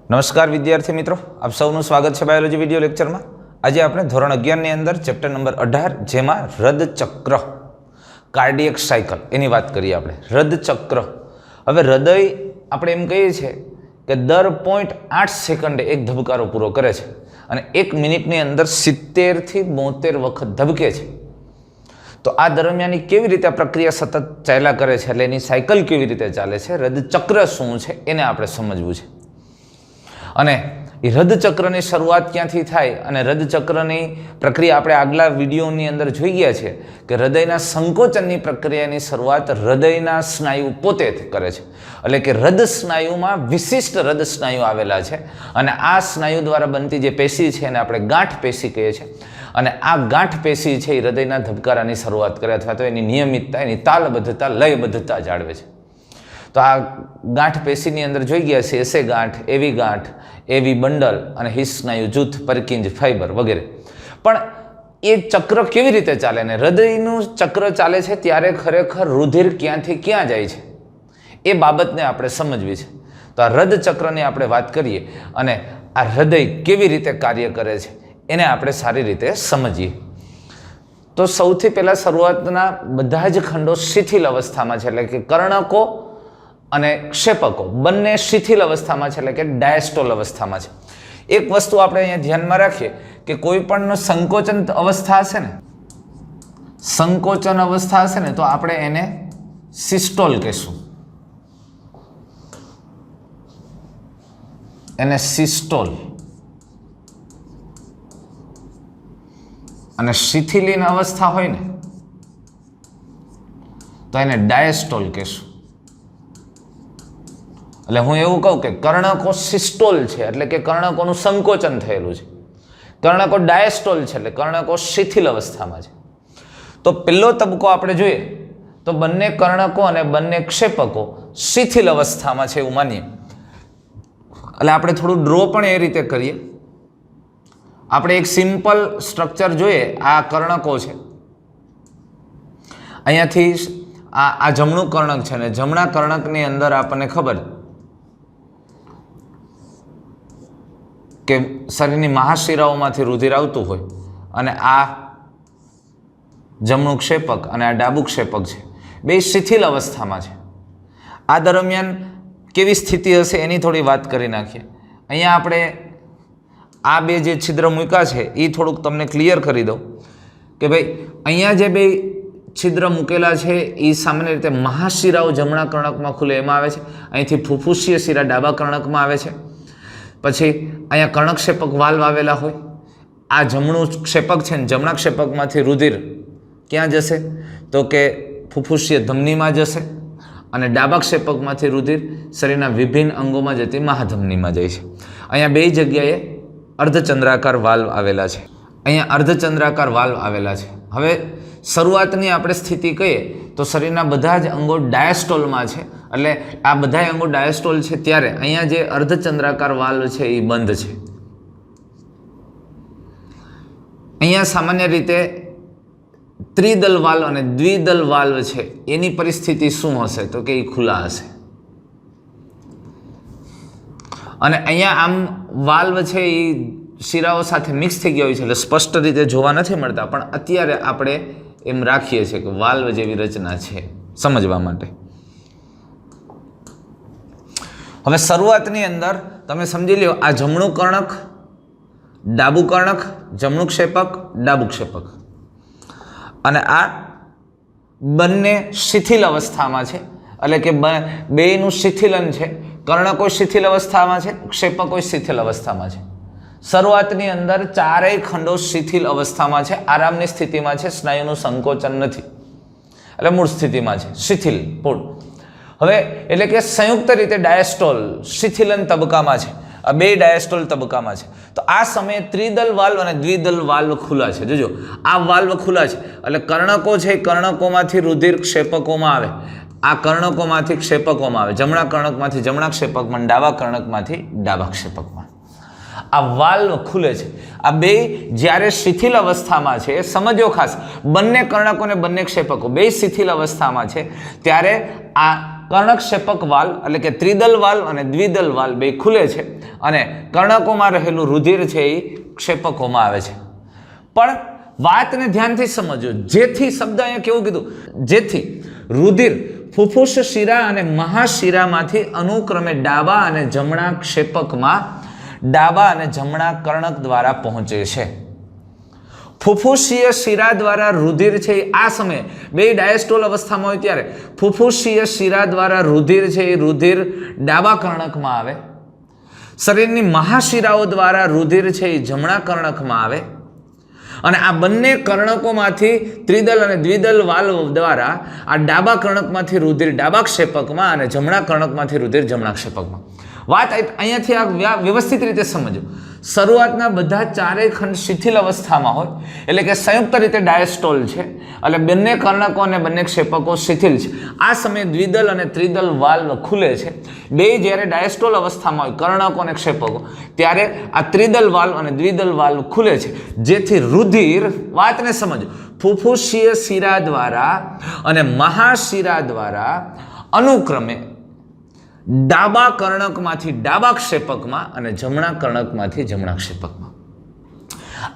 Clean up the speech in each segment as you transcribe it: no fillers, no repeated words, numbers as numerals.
નમસ્કાર વિદ્યાર્થી મિત્રો, આપ સૌનું સ્વાગત છે બાયોલોજી વિડિયો લેક્ચરમાં। આજે આપણે ધોરણ 11 ની અંદર ચેપ્ટર નંબર 18 જેમાં હૃદચક્ર કાર્ડિયક સાયકલ એની વાત કરીએ આપણે। હૃદચક્ર, હવે હૃદય આપણે એમ કહીએ છીએ કે દર 0.8 સેકન્ડે એક ધબકારો પૂરો કરે છે અને 1 મિનિટની અંદર 70 થી 72 વખત ધબકે છે। તો આ દરમિયાન કેવી રીતે પ્રક્રિયા સતત ચાલ્યા કરે છે, એટલે એની સાયકલ કેવી રીતે ચાલે છે, હૃદચક્ર શું છે એને આપણે સમજવું છે। અને એ હૃદચક્રની શરૂઆત ક્યાંથી થાય અને હૃદચક્રની પ્રક્રિયા આપણે આગલા વિડીયોની અંદર જોઈ ગયા છે કે હૃદયના સંકોચનની પ્રક્રિયાની શરૂઆત હૃદયના સ્નાયુ પોતે કરે છે। એટલે કે હૃદ સ્નાયુમાં વિશિષ્ટ હૃદ સ્નાયુ આવેલા છે અને આ સ્નાયુ દ્વારા બનતી જે પેશી છે એને આપણે ગાંઠ પેશી કહીએ છીએ અને આ ગાંઠ પેશી છે એ હૃદયના ધબકારાની શરૂઆત કરે અથવા તો એની નિયમિતતા, એની તાલબદ્ધતા, લયબદ્ધતા જાળવે છે। તો આ ગાંઠ પેશીની અંદર જોઈ ગયા છે એસે ગાંઠ, એવી બંડલ અને હિસ સ્નાયુ જૂથ, પરકિંજ, ફાઈબર વગેરે। પણ એ ચક્ર કેવી રીતે ચાલે ને હૃદયનું ચક્ર ચાલે છે ત્યારે ખરેખર રુધિર ક્યાંથી ક્યાં જાય છે એ બાબતને આપણે સમજવી છે। તો આ હૃદચક્રની આપણે વાત કરીએ અને આ હૃદય કેવી રીતે કાર્ય કરે છે એને આપણે સારી રીતે સમજીએ। તો સૌથી પહેલાં શરૂઆતના બધા જ ખંડો શિથિલ અવસ્થામાં છે, એટલે કે કર્ણકો અને ક્ષેપકો બંને શિથિલ અવસ્થામાં છે, એટલે કે ડાયસ્ટોલ અવસ્થામાં છે। એક વસ્તુ આપણે અહીંયા ધ્યાનમાં રાખીએ કે કોઈ પણ સંકોચન અવસ્થા હશે ને, સંકોચન અવસ્થા હશે ને તો આપણે એને સિસ્ટોલ કહીશું, એને સિસ્ટોલ, અને શિથિલીન અવસ્થા હોય ને તો એને ડાયસ્ટોલ કહીશું। એટલે હું એવું કહું કે કર્ણકો સિસ્ટોલ છે એટલે કે કર્ણકોનું સંકોચન થયેલું છે, કર્ણકો ડાયસ્ટોલ છે એટલે કર્ણકો શિથિલ અવસ્થામાં છે। તો પહેલો તબક્કો આપણે જોઈએ તો બંને કર્ણકો અને બંને ક્ષેપકો શિથિલ અવસ્થામાં છે એવું માનીએ। એટલે આપણે થોડું ડ્રો પણ એ રીતે કરીએ। આપણે એક સિમ્પલ સ્ટ્રક્ચર જોઈએ, આ કર્ણકો છે, અહીંયાથી આ જમણું કર્ણક છે ને જમણા કર્ણકની અંદર આપણને ખબર કે શરીરની મહાશિરાઓમાંથી રુધિર આવતું હોય અને આ જમણું ક્ષેપક અને આ ડાબું ક્ષેપક છે, બે શિથિલ અવસ્થામાં છે। આ દરમિયાન કેવી સ્થિતિ હશે એની થોડી વાત કરી નાખીએ। અહીંયા આપણે આ બે જે છિદ્ર મૂક્યા છે એ થોડુંક તમને ક્લિયર કરી દઉં કે ભાઈ અહીંયા જે બે છિદ્ર મૂકેલા છે એ સામાન્ય રીતે મહાશિરાઓ જમણા કર્ણકમાં ખુલે એમાં આવે છે, અહીંથી ફુફુસીય શિરા ડાબા કર્ણકમાં આવે છે, પછી અહીંયા કર્ણકક્ષેપક વાલ્વ આવેલા હોય, આ જમણું ક્ષેપક છે ને જમણા ક્ષેપકમાંથી રુધિર ક્યાં જશે તો કે ફુફુસીય ધમનીમાં જશે અને ડાબા ક્ષેપકમાંથી રુધિર શરીરના વિભિન્ન અંગોમાં જતી મહાધમનીમાં જાય છે। અહીંયા બે જગ્યાએ અર્ધચંદ્રાકાર વાલ્વ આવેલા છે, અહીંયા અર્ધચંદ્રાકાર વાલ્વ આવેલા છે। હવે શરૂઆતની આપણે સ્થિતિ કહીએ તો શરીરના બધા જ અંગો ડાયસ્ટોલમાં છે, એટલે આ બધા અંગો ડાયસ્ટોલ છે ત્યારે અહીંયા જે અર્ધચંદ્રાકાર વાલ્વ છે એ બંધ છે। અહીંયા સામાન્ય રીતે ત્રિદલ વાલ્વ અને દ્વિદલ વાલ્વ છે એની પરિસ્થિતિ શું હશે તો કે એ ખુલ્લા હશે અને અહીંયા આમ વાલ્વ છે એ શિરાઓ સાથે મિક્સ થઈ ગયા હોય છે એટલે સ્પષ્ટ રીતે જોવા નથી મળતા, પણ અત્યારે આપણે એમ રાખીએ છીએ કે વાલ્વ જેવી રચના છે સમજવા માટે। હવે શરૂઆતની અંદર તમે સમજી લો આ જમણું કર્ણક, ડાબું કર્ણક, જમણું ક્ષેપક, ડાબું ક્ષેપક અને આ બંને શિથિલ અવસ્થામાં છે, એટલે કે બેયનું શિથિલન છે, કર્ણકો શિથિલ અવસ્થામાં છે, ક્ષેપકો શિથિલ અવસ્થામાં છે। શરૂઆતની અંદર ચારેય ખંડો શિથિલ અવસ્થામાં છે, આરામની સ્થિતિમાં છે, સ્નાયુનું સંકોચન નથી, એટલે મૂળ સ્થિતિમાં છે, શિથિલ પૂર્ણ। હવે એટલે કે સંયુક્ત રીતે ડાયસ્ટોલ શિથિલન તબક્કામાં છે, આ બે ડાયસ્ટોલ તબક્કામાં છે। તો આ સમયે ત્રિદલ વાલ્વ અને દ્વિદલ વાલ્વ ખુલ્લા છે। જોજો આ વાલ્વ ખુલ્લા છે એટલે કર્ણકો છે, કર્ણકોમાંથી રુધિર ક્ષેપકોમાં આવે, આ કર્ણકોમાંથી ક્ષેપકોમાં આવે, જમણા કર્ણકમાંથી જમણા ક્ષેપકમાં, ડાબા કર્ણકમાંથી ડાબા ક્ષેપકમાં આ વાલ્વ ખુલે છે। આ બે જ્યારે શિથિલ અવસ્થામાં છે, સમજો ખાસ, બંને કર્ણકો અને બંને ક્ષેપકો બે શિથિલ અવસ્થામાં છે ત્યારે આ કર્ણકક્ષેપક વાલ્વ એટલે કે ત્રિદલ વાલ્વ અને દ્વિદલ વાલ્વ બે ખુલે છે અને કર્ણકોમાં રહેલું રુધિર છે એ ક્ષેપકોમાં આવે છે. પણ વાતને ધ્યાનથી સમજો. જેથી શબ્દ અહીંયા કેવું કીધું? જેથી રુધિર ફુફુસ શિરા અને મહાશિરામાંથી અનુક્રમે ડાબા અને જમણા ક્ષેપકમાં ડાબા અને જમણા કર્ણક દ્વારા પહોંચે છે. ફુફુસીય શિરા દ્વારા રુધિર છે આ સમયે બે ડાયસ્ટોલ અવસ્થામાં હોય ત્યારે ફુફુસીય શિરા દ્વારા રુધિર છે એ રુધિર ડાબા કર્ણકમાં આવે. શરીરની મહાશિરાઓ દ્વારા રુધિર છે એ જમણા કર્ણકમાં આવે અને આ બંને કર્ણકોમાંથી ત્રિદલ અને દ્વિદલ વાલ્વ દ્વારા આ ડાબા કર્ણકમાંથી રુધિર ડાબા ક્ષેપકમાં અને જમણા કર્ણકમાંથી રુધિર જમણા ક્ષેપકમાં. વાત અહીંયાથી આ વ્યવસ્થિત રીતે સમજો. શરૂઆતના બધા ચારેય ખંડ શિથિલ અવસ્થામાં હોય એટલે કે સંયુક્ત રીતે ડાયસ્ટોલ છે એટલે બંને કર્ણકો અને બંને ક્ષેપકો શિથિલ છે. આ સમયે દ્વિદલ અને ત્રિદલ વાલ્વ ખુલે છે. બે જ્યારે ડાયસ્ટોલ અવસ્થામાં હોય કર્ણકો અને ક્ષેપકો ત્યારે આ ત્રિદલ વાલ્વ અને દ્વિદલ વાલ્વ ખુલે છે જેથી રુધિર વાતને સમજો ફુફુસીય શિરા દ્વારા અને મહાશિરા દ્વારા અનુક્રમે ડાબા કર્ણકમાંથી ડાબા ક્ષેપકમાં અને જમણા કર્ણકમાંથી જમણા ક્ષેપકમાં.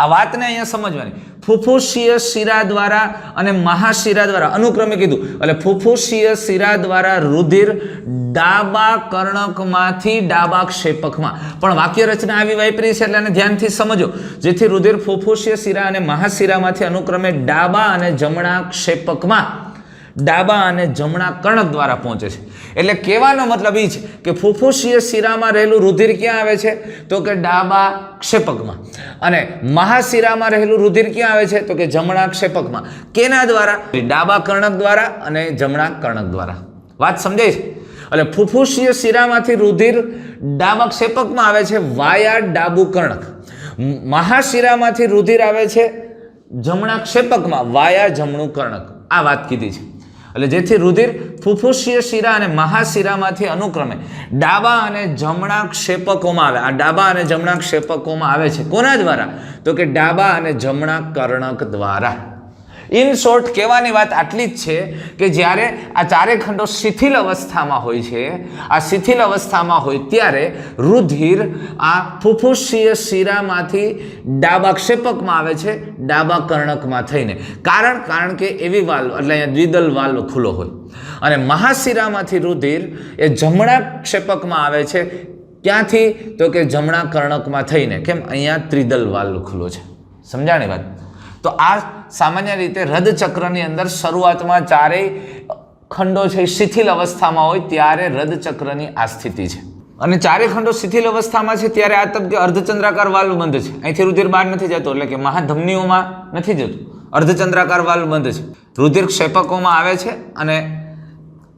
આ વાતને અહીંયા સમજવાની. ફુફુસીય શિરા દ્વારા અને મહાશિરા દ્વારા અનુક્રમે કીધું એટલે ફુફુસીય શિરા દ્વારા રુધિર ડાબા કર્ણકમાંથી ડાબા ક્ષેપકમાં. પણ વાક્ય રચના આવી વાપરી છે એટલે એને ધ્યાનથી સમજો. જેથી રુધિર ફુફુસીય શિરા અને મહાશિરામાંથી અનુક્રમે ડાબા અને જમણા ક્ષેપકમાં ડાબા અને જમણા કર્ણક દ્વારા પહોંચે છે. એટલે કહેવાનો મતલબ એ છે કે ફુફુસીય શિરામાં રહેલું રુધિર ક્યાં આવે છે? તો કે ડાબા ક્ષેપકમાં. અને મહાશિરામાં રહેલું રુધિર ક્યાં આવે છે? તો કે જમણા ક્ષેપકમાં. કેના દ્વારા? ડાબા કર્ણક દ્વારા અને જમણા કર્ણક દ્વારા. વાત સમજાય છે? એટલે ફુફુસીય શિરામાંથી રુધિર ડાબા ક્ષેપકમાં આવે છે વાયા ડાબુ કર્ણક. મહાશિરામાંથી રુધિર આવે છે જમણા ક્ષેપકમાં વાયા જમણું કર્ણક. આ વાત કીધી છે. એટલે જેથી રુધિર ફુફુસીય શિરા અને મહાશિરામાંથી અનુક્રમે ડાબા અને જમણા ક્ષેપકોમાં આવે. આ ડાબા અને જમણા ક્ષેપકોમાં આવે છે. કોના દ્વારા? તો કે ડાબા અને જમણા કર્ણક દ્વારા. ઇન શોર્ટ કહેવાની વાત આટલી જ છે કે જ્યારે આ ચારે ખંડો શિથિલ અવસ્થામાં હોય છે, આ શિથિલ અવસ્થામાં હોય ત્યારે રુધિર આ ફુફુસીય શિરામાંથી ડાબા ક્ષેપકમાં આવે છે ડાબા કર્ણકમાં થઈને. કારણ કે એવી વાલ્વ એટલે અહીંયા દ્વિદલ વાલ્વ ખુલ્લો હોય અને મહાશિરામાંથી રુધિર એ જમણા ક્ષેપકમાં આવે છે. ક્યાંથી? તો કે જમણા કર્ણકમાં થઈને. કેમ? અહીંયા ત્રિદલ વાલ્વ ખુલ્લો છે. સમજાણી વાત? તો આ સામાન્ય રીતે રદચક્રની અંદર શરૂઆતમાં ચારેય ખંડો છે શિથિલ અવસ્થામાં હોય ત્યારે રદચક્રની આ સ્થિતિ છે. અને ચારેય ખંડો શિથિલ અવસ્થામાં છે ત્યારે આ તબકે અર્ધચંદ્રાકાર વાલ્વ બંધ છે. અહીંથી રુધિર બહાર નથી જતો એટલે કે મહાધમનીઓમાં નથી જતું. અર્ધચંદ્રાકાર વાલ્વ બંધ છે. રુધિર ક્ષેપકોમાં આવે છે અને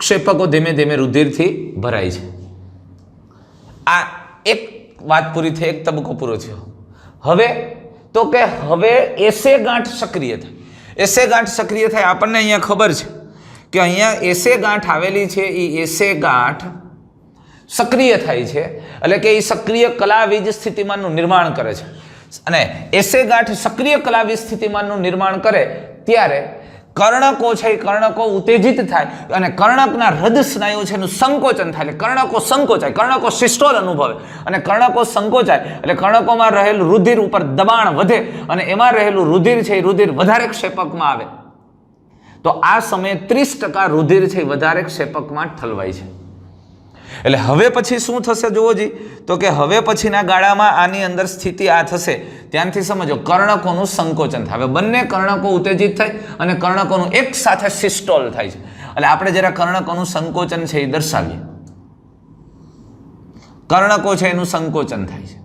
ક્ષેપકો ધીમે ધીમે રુધિરથી ભરાય છે. આ એક વાત પૂરી થઈ, એક તબક્કો પૂરો થયો. હવે તો કે હવે એસે ગાંઠ સક્રિય થાય. એસે ગાંઠ સક્રિય થાય આપણને અહીંયા ખબર છે કે અહીંયા એસે ગાંઠ આવેલી છે. એ એસે ગાંઠ સક્રિય થાય છે એટલે કે એ સક્રિય કલાવીજ સ્થિતિમાનનું નિર્માણ કરે છે. અને એસે ગાંઠ સક્રિય કલાવીજ સ્થિતિમાનનું નિર્માણ કરે ત્યારે કર્ણકો છે એ કર્ણકો ઉત્તેજિત થાય અને કર્ણકના હૃદ સ્નાયુ છે એનું સંકોચન થાય. એટલે કર્ણકો સંકોચાય, કર્ણકો સિસ્ટોલ અનુભવે અને કર્ણકો સંકોચાય એટલે કર્ણકોમાં રહેલું રુધિર ઉપર દબાણ વધે અને એમાં રહેલું રુધિર છે એ રુધિર વધારે ક્ષેપકમાં આવે. તો આ સમયે 30% રુધિર છે એ વધારે ક્ષેપકમાં ઠલવાય છે. એટલે હવે પછી શું થશે જુઓ જી, તો કે હવે પછીના ગાળામાં આની અંદર સ્થિતિ આ થશે. ત્યાંથી સમજો કર્ણકોનું સંકોચન થાય. હવે બંને કર્ણકો ઉત્તેજિત થાય અને કર્ણકોનું એક સાથે સિસ્ટોલ થાય છે. એટલે આપણે જરા કર્ણકોનું સંકોચન છે એ દર્શાવીએ. કર્ણકો છે એનું સંકોચન થાય છે.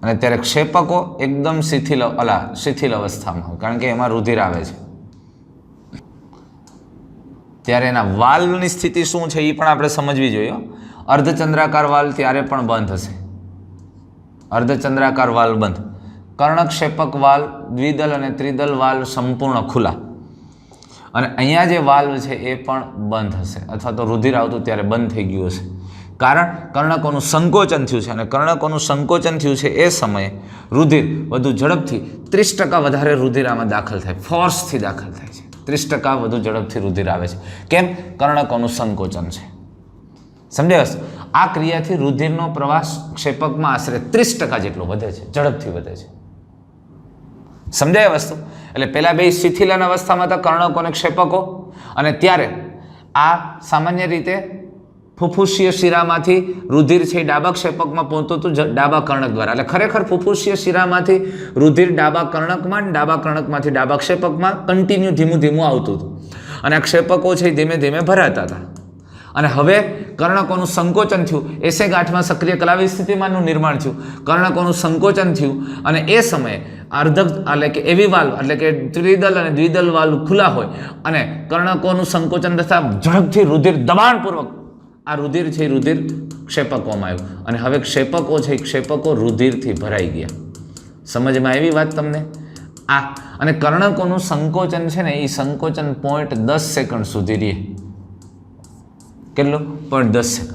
અને ત્યારે ક્ષેપકો એકદમ શિથિલ અવસ્થામાં હોય કારણ કે એમાં રુધિર આવે છે. ત્યારે એના વાલ્વની સ્થિતિ શું છે એ પણ આપણે સમજવી જોઈએ. અર્ધચંદ્રાકાર વાલ્વ ત્યારે પણ બંધ હશે. અર્ધચંદ્રાકાર વાલ્વ બંધ. કર્ણક્ષેપક વાલ્વ, દ્વિદલ અને ત્રિદલ વાલ્વ સંપૂર્ણ ખુલ્લા. અને અહીંયા જે વાલ્વ છે એ પણ બંધ હશે અથવા તો રુધિર આવતું ત્યારે બંધ થઈ ગયું હશે. કારણ કર્ણકોનું સંકોચન થયું છે અને કર્ણકોનું સંકોચન થયું છે એ સમયે રુધિર વધુ ઝડપથી 30% વધારે રુધિર આમાં દાખલ થાય, ફોર્સથી દાખલ થાય છે. 30% વધુ ઝડપથી રુધિર આવે છે. કેમ? કર્ણકોનું સંકોચન છે. સમજાય વસ્તુ? આ ક્રિયાથી રુધિરનો પ્રવાસ ક્ષેપકમાં આશરે 30% જેટલો વધે છે, ઝડપથી વધે છે. સમજાય વસ્તુ? એટલે પેલા બે શિથિલન અવસ્થામાં હતા કર્ણકો અને ક્ષેપકો, અને ત્યારે આ સામાન્ય રીતે ફુફુસીય શિરામાંથી રુધિર છે ડાબા ક્ષેપકમાં પહોંચતું હતું ડાબા કર્ણક દ્વારા. એટલે ખરેખર ફુફુસીય શિરામાંથી રુધિર ડાબા કર્ણકમાં, ડાબા કર્ણકમાંથી ડાબા ક્ષેપકમાં કન્ટિન્યુ ધીમું ધીમું આવતું હતું, અને આ ક્ષેપકો છે ધીમે ધીમે ભરાતા હતા. અને હવે કર્ણકોનું સંકોચન થયું, એસે ગાંઠમાં સક્રિય કલાવી સ્થિતિમાનનું નિર્માણ થયું, કર્ણકોનું સંકોચન થયું, અને એ સમયે અર્ધક એટલે કે એવી વાલ્વ એટલે કે ત્રિદલ અને દ્વિદલ વાલ્વ ખુલ્લા હોય અને કર્ણકોનું સંકોચન તથા ઝડપથી રુધિર દબાણપૂર્વક આ રુધિર છે રુધિર ક્ષેપકોમાં આવ્યું, અને હવે ક્ષેપકો છે ક્ષેપકો રુધિરથી ભરાઈ ગયા. સમજમાં આવી વાત તમને? આ અને કર્ણકોનું સંકોચન છે ને એ સંકોચન 0.10 સેકન્ડ સુધી રહે. કેટલું? 0.10 સેકન્ડ.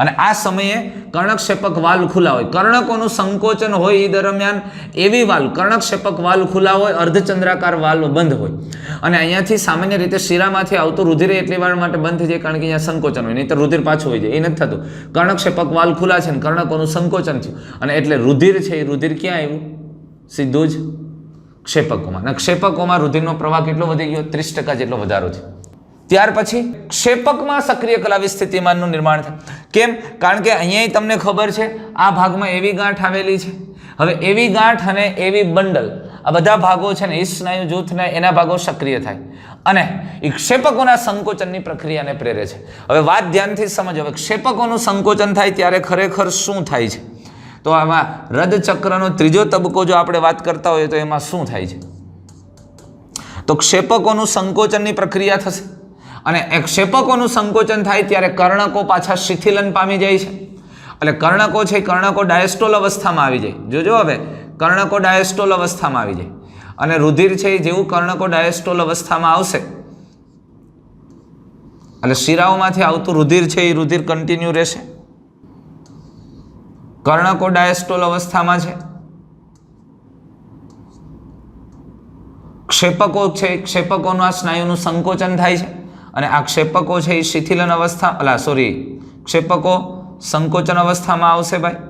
અને આ સમયે કર્ણક્ષેપક વાલ્વ ખુલ્લા હોય, કર્ણકોનું સંકોચન હોય એ દરમિયાન એવી વાલ્વ કર્ણક્ષેપક વાલ્વ ખુલ્લા હોય, અર્ધચંદ્રાકાર વાલ્વ બંધ હોય, અને અહીંયાથી સામાન્ય રીતે શિરામાંથી આવતું રુધિર એટલી વાર માટે બંધ થઈ જાય કારણ કે અહીંયા સંકોચન હોય, નહીં તો રુધિર પાછું હોય જાય. એ નથી થતું. કર્ણક્ષેપક વાલ્વ ખુલ્લા છે ને કર્ણકોનું સંકોચન થયું, અને એટલે રુધિર છે એ રુધિર ક્યાં આવ્યું? સીધું જ ક્ષેપકોમાં. અને ક્ષેપકોમાં રુધિરનો પ્રવાહ કેટલો વધી ગયો? 30% જેટલો વધારો થયો. ત્યાર પછી ક્ષેપકમાં સક્રિય કલાવી સ્થિતિમાનનું નિર્માણ થાય. કેમ? કારણ કે અહીંયા તમને ખબર છે આ ભાગમાં એવી ગાંઠ આવેલી છે. હવે એવી ગાંઠ અને એવી બંડલ આ બધા ભાગો છે ને એ સ્નાયુ જૂથના એના ભાગો સક્રિય થાય અને એ ક્ષેપકોના સંકોચનની પ્રક્રિયાને પ્રેરે છે. હવે વાત ધ્યાનથી સમજો. હવે ક્ષેપકોનું સંકોચન થાય ત્યારે ખરેખર શું થાય છે? તો આમાં રદચક્રનો ત્રીજો તબક્કો જો આપણે વાત કરતા હોઈએ તો એમાં શું થાય છે? તો ક્ષેપકોનું સંકોચનની પ્રક્રિયા થશે, અને એ ક્ષેપકોનું સંકોચન થાય ત્યારે કર્ણકો પાછા શિથિલન પામી જાય છે. એટલે કર્ણકો છે કર્ણકો ડાયસ્ટોલ અવસ્થામાં આવી જાય. જોજો હવે કર્ણકો ડાયસ્ટોલ અવસ્થામાં આવી જાય, અને રુધિર છે જેવું કર્ણકો ડાયસ્ટોલ અવસ્થામાં આવશે એટલે શિરાઓમાંથી આવતું રુધિર છે એ રુધિર કન્ટિન્યુ રહેશે. કર્ણકો ડાયસ્ટોલ અવસ્થામાં છે, ક્ષેપકો છે ક્ષેપકોનું આ સ્નાયુનું સંકોચન થાય છે, અને આ ક્ષેપકો છે એ શિથિલન અવસ્થા ક્ષેપકો સંકોચન અવસ્થામાં આવશે ભાઈ.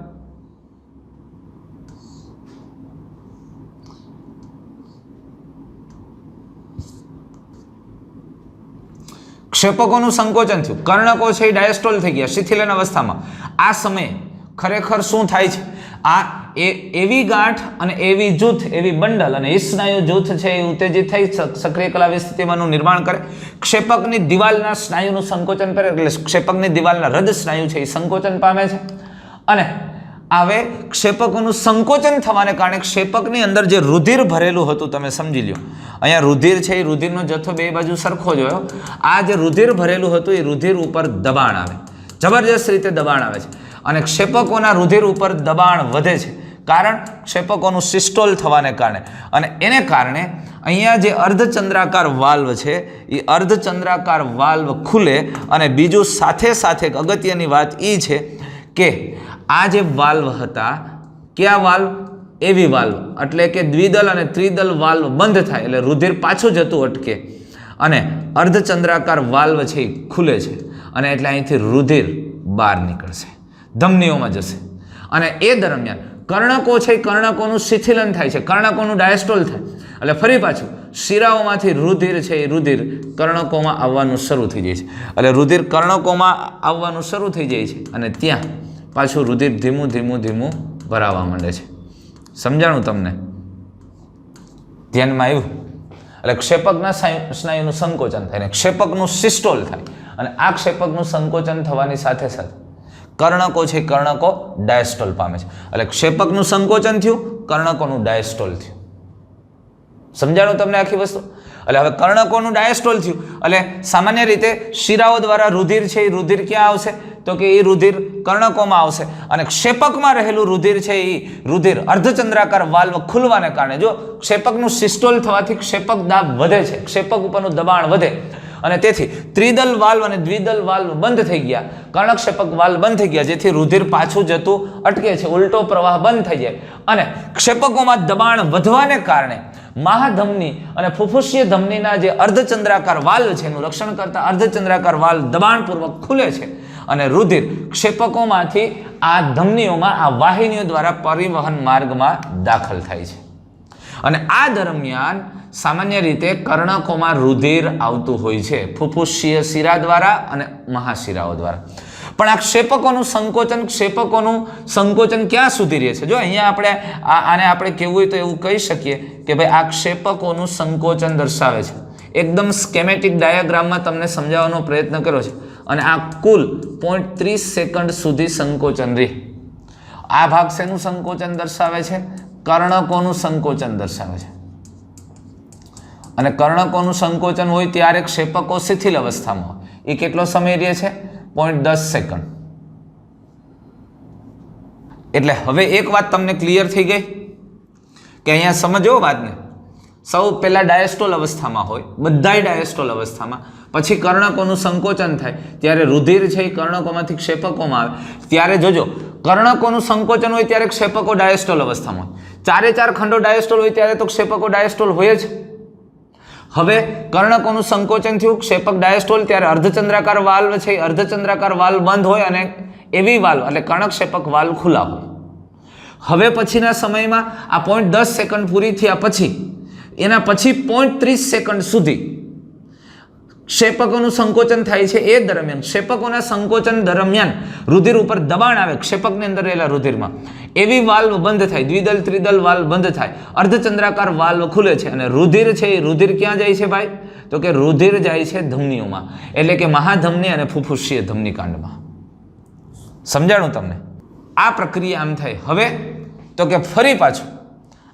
ક્ષેપકોનું સંકોચન થયું, કર્ણકો છે એ ડાયસ્ટોલ થઈ ગયા શિથિલન અવસ્થામાં. આ સમયે ખરેખર શું થાય છે? આ એવી ગાંઠ અને એવી જૂથ એવી બંડલ અને સ્નાયુ જૂથ છે એ ઉત્તેજિત થઈ સક્રિય કલાવી સ્થિતિમાનનું નિર્માણ કરે. ક્ષેપકની દિવાલના સ્નાયુનું સંકોચન કરે, એટલે ક્ષેપકની દિવાલના હૃદ સ્નાયુ છે એ સંકોચન પામે છે, અને હવે ક્ષેપકોનું સંકોચન થવાને કારણે ક્ષેપકની અંદર જે રુધિર ભરેલું હતું તમે સમજી લ્યો. અહીંયા રુધિર છે એ રુધિરનો જથ્થો બે બાજુ સરખો જોયો. આ જે રુધિર ભરેલું હતું એ રુધિર ઉપર દબાણ આવે, જબરજસ્ત રીતે દબાણ આવે છે, અને ક્ષેપકોના રુધિર ઉપર દબાણ વધે છે. કારણ ક્ષેપકોનું સિસ્ટોલ થવાને કારણે, અને એને કારણે અહીંયા જે અર્ધચંદ્રાકાર વાલ્વ છે એ અર્ધચંદ્રાકાર વાલ્વ ખુલે. અને બીજું સાથે સાથે અગત્યની વાત એ છે કે આ જે વાલ્વ હતા કયા વાલ્વ? એવી વાલ્વ, એટલે કે દ્વિદલ અને ત્રિદલ વાલ્વ બંધ થાય એટલે રુધિર પાછું જતું અટકે, અને અર્ધચંદ્રાકાર વાલ્વ છે એ ખુલે છે, અને એટલે અહીંથી રુધિર બહાર નીકળશે, ધમનીઓમાં જશે. અને એ દરમિયાન કર્ણકો છે કર્ણકોનું શિથિલન થાય છે, કર્ણકોનું ડાયસ્ટોલ થાય, એટલે ફરી પાછું શિરાઓમાંથી રુધિર છે એ રુધિર કર્ણકોમાં આવવાનું શરૂ થઈ જાય છે. એટલે રુધિર કર્ણકોમાં આવવાનું શરૂ થઈ જાય છે, અને ત્યાં પાછું રુધિર ધીમું ધીમું ધીમું ભરાવા માંડે છે. સમજાણું તમને? ધ્યાનમાં આવ્યું? એટલે ક્ષેપકના સ્નાયુનું સંકોચન થાય ને ક્ષેપકનું સિસ્ટોલ થાય, અને આ ક્ષેપકનું સંકોચન થવાની સાથે સાથે કર્ણકો છે કર્ણકો ડાયસ્ટોલ પામે છે. એટલે ક્ષેપકનું સંકોચન થયું, કર્ણકોનું ડાયસ્ટોલ થયું. સમજાણું તમને આખી વસ્તુ? એટલે હવે કર્ણકોનું ડાયસ્ટોલ થયું એટલે સામાન્ય રીતે શિરાઓ દ્વારા રુધિર છે એ રુધિર ક્યાં આવશે? તો કે એ રુધિર કર્ણકોમાં આવશે, અને ક્ષેપકમાં રહેલું રુધિર છે એ રુધિર અર્ધચંદ્રાકાર વાલ્વ ખુલવાને કારણે જો ક્ષેપકનું સિસ્ટોલ થવાથી ક્ષેપક દાબ વધે છે, ક્ષેપક ઉપરનું દબાણ વધે, અને તેથી ત્રિદલ વાલ્વ અને દ્વિદલ વાલ્વ બંધ થઈ ગયા, કર્ણકશેપક વાલ્વ બંધ થઈ ગયા, જેથી રુધિર પાછું જતું અટકે છે, ઉલટો પ્રવાહ બંધ થઈ જાય અને ક્ષેપકોમાં દબાણ વધવાને કારણે મહાધમની અને ફુફુસીય ધમનીના જે અર્ધચંદ્રાકાર વાલ્વ છે એનું રક્ષણ કરતા અર્ધચંદ્રાકાર વાલ્વ દબાણપૂર્વક ખુલે છે અને રુધિર ક્ષેપકોમાંથી આ ધમનીઓમાં આ વાહિનીઓ દ્વારા પરિવહન માર્ગમાં દાખલ થાય છે અને આ દરમિયાન સામાન્ય રીતે કર્ણકોમાં રુધિર આવતું હોય છે ફુફુસીય શિરા દ્વારા અને મહાશિરાઓ દ્વારા. પણ આ ક્ષેપકોનું સંકોચન ક્યાં સુધી રહે છે? જો અહીંયા આપણે કહેવું હોય તો એવું કહી શકીએ કે ભાઈ આ ક્ષેપકોનું સંકોચન દર્શાવે છે. એકદમ સ્કેમેટિક ડાયાગ્રામમાં તમને સમજાવવાનો પ્રયત્ન કર્યો છે અને આ કુલ 0.30 સેકન્ડ સુધી સંકોચન રહે. આ ભાગ શેનું સંકોચન દર્શાવે છે? કર્ણકોનું સંકોચન દર્શાવે છે અને કર્ણકોનું સંકોચન હોય ત્યારે ક્ષેપકો શિથિલ અવસ્થામાં હોય. એ કેટલો સમય રહે છે? 0.10 સેકન્ડ. એટલે હવે એક વાત તમને ક્લિયર થઈ ગઈ કે અહીંયા સમજો વાતને. સૌ પહેલા ડાયસ્ટોલ અવસ્થામાં હોય, બધાય ડાયસ્ટોલ અવસ્થામાં, પછી કર્ણકોનું સંકોચન થાય ત્યારે રુધિર છે એ કર્ણકોમાંથી ક્ષેપકોમાં આવે. ત્યારે જોજો કર્ણકોનું સંકોચન હોય ત્યારે ક્ષેપકો ડાયસ્ટોલ અવસ્થામાં હોય. 4 ખંડો ડાયસ્ટોલ હોય ત્યારે તો ક્ષેપકો ડાયસ્ટોલ હોય જ. હવે કર્ણકોનું સંકોચન થયું, ક્ષેપક ડાયસ્ટોલ, ત્યારે અર્ધચંદ્રાકાર વાલ્વ છે એ અર્ધચંદ્રાકાર વાલ્વ બંધ હોય અને એવી વાલ્વ એટલે કર્ણકક્ષેપક વાલ્વ ખુલ્લા હોય. હવે પછીના સમયમાં આ 0.10 સેકન્ડ પૂરી થયા પછી એના પછી 0.30 સેકન્ડ સુધી ક્ષેપકોનું સંકોચન થાય છે. એ દરમિયાન ક્ષેપકોના સંકોચન દરમિયાન રુધિર ઉપર દબાણ આવે ક્ષેપકની અંદર રહેલા રુધિરમાં, એવી વાલ્વ બંધ થાય, દ્વિદલ ત્રિદલ વાલ્વ બંધ થાય, અર્ધચંદ્રાકાર વાલ્વ ખુલે છે અને રુધિર છે એ રુધિર ક્યાં જાય છે ભાઈ? તો કે રુધિર જાય છે ધમનીઓમાં, એટલે કે મહાધમની અને ફુફુસીય ધમની કાંડમાં. સમજાણું તમને? આ પ્રક્રિયા આમ થાય. હવે તો કે ફરી પાછું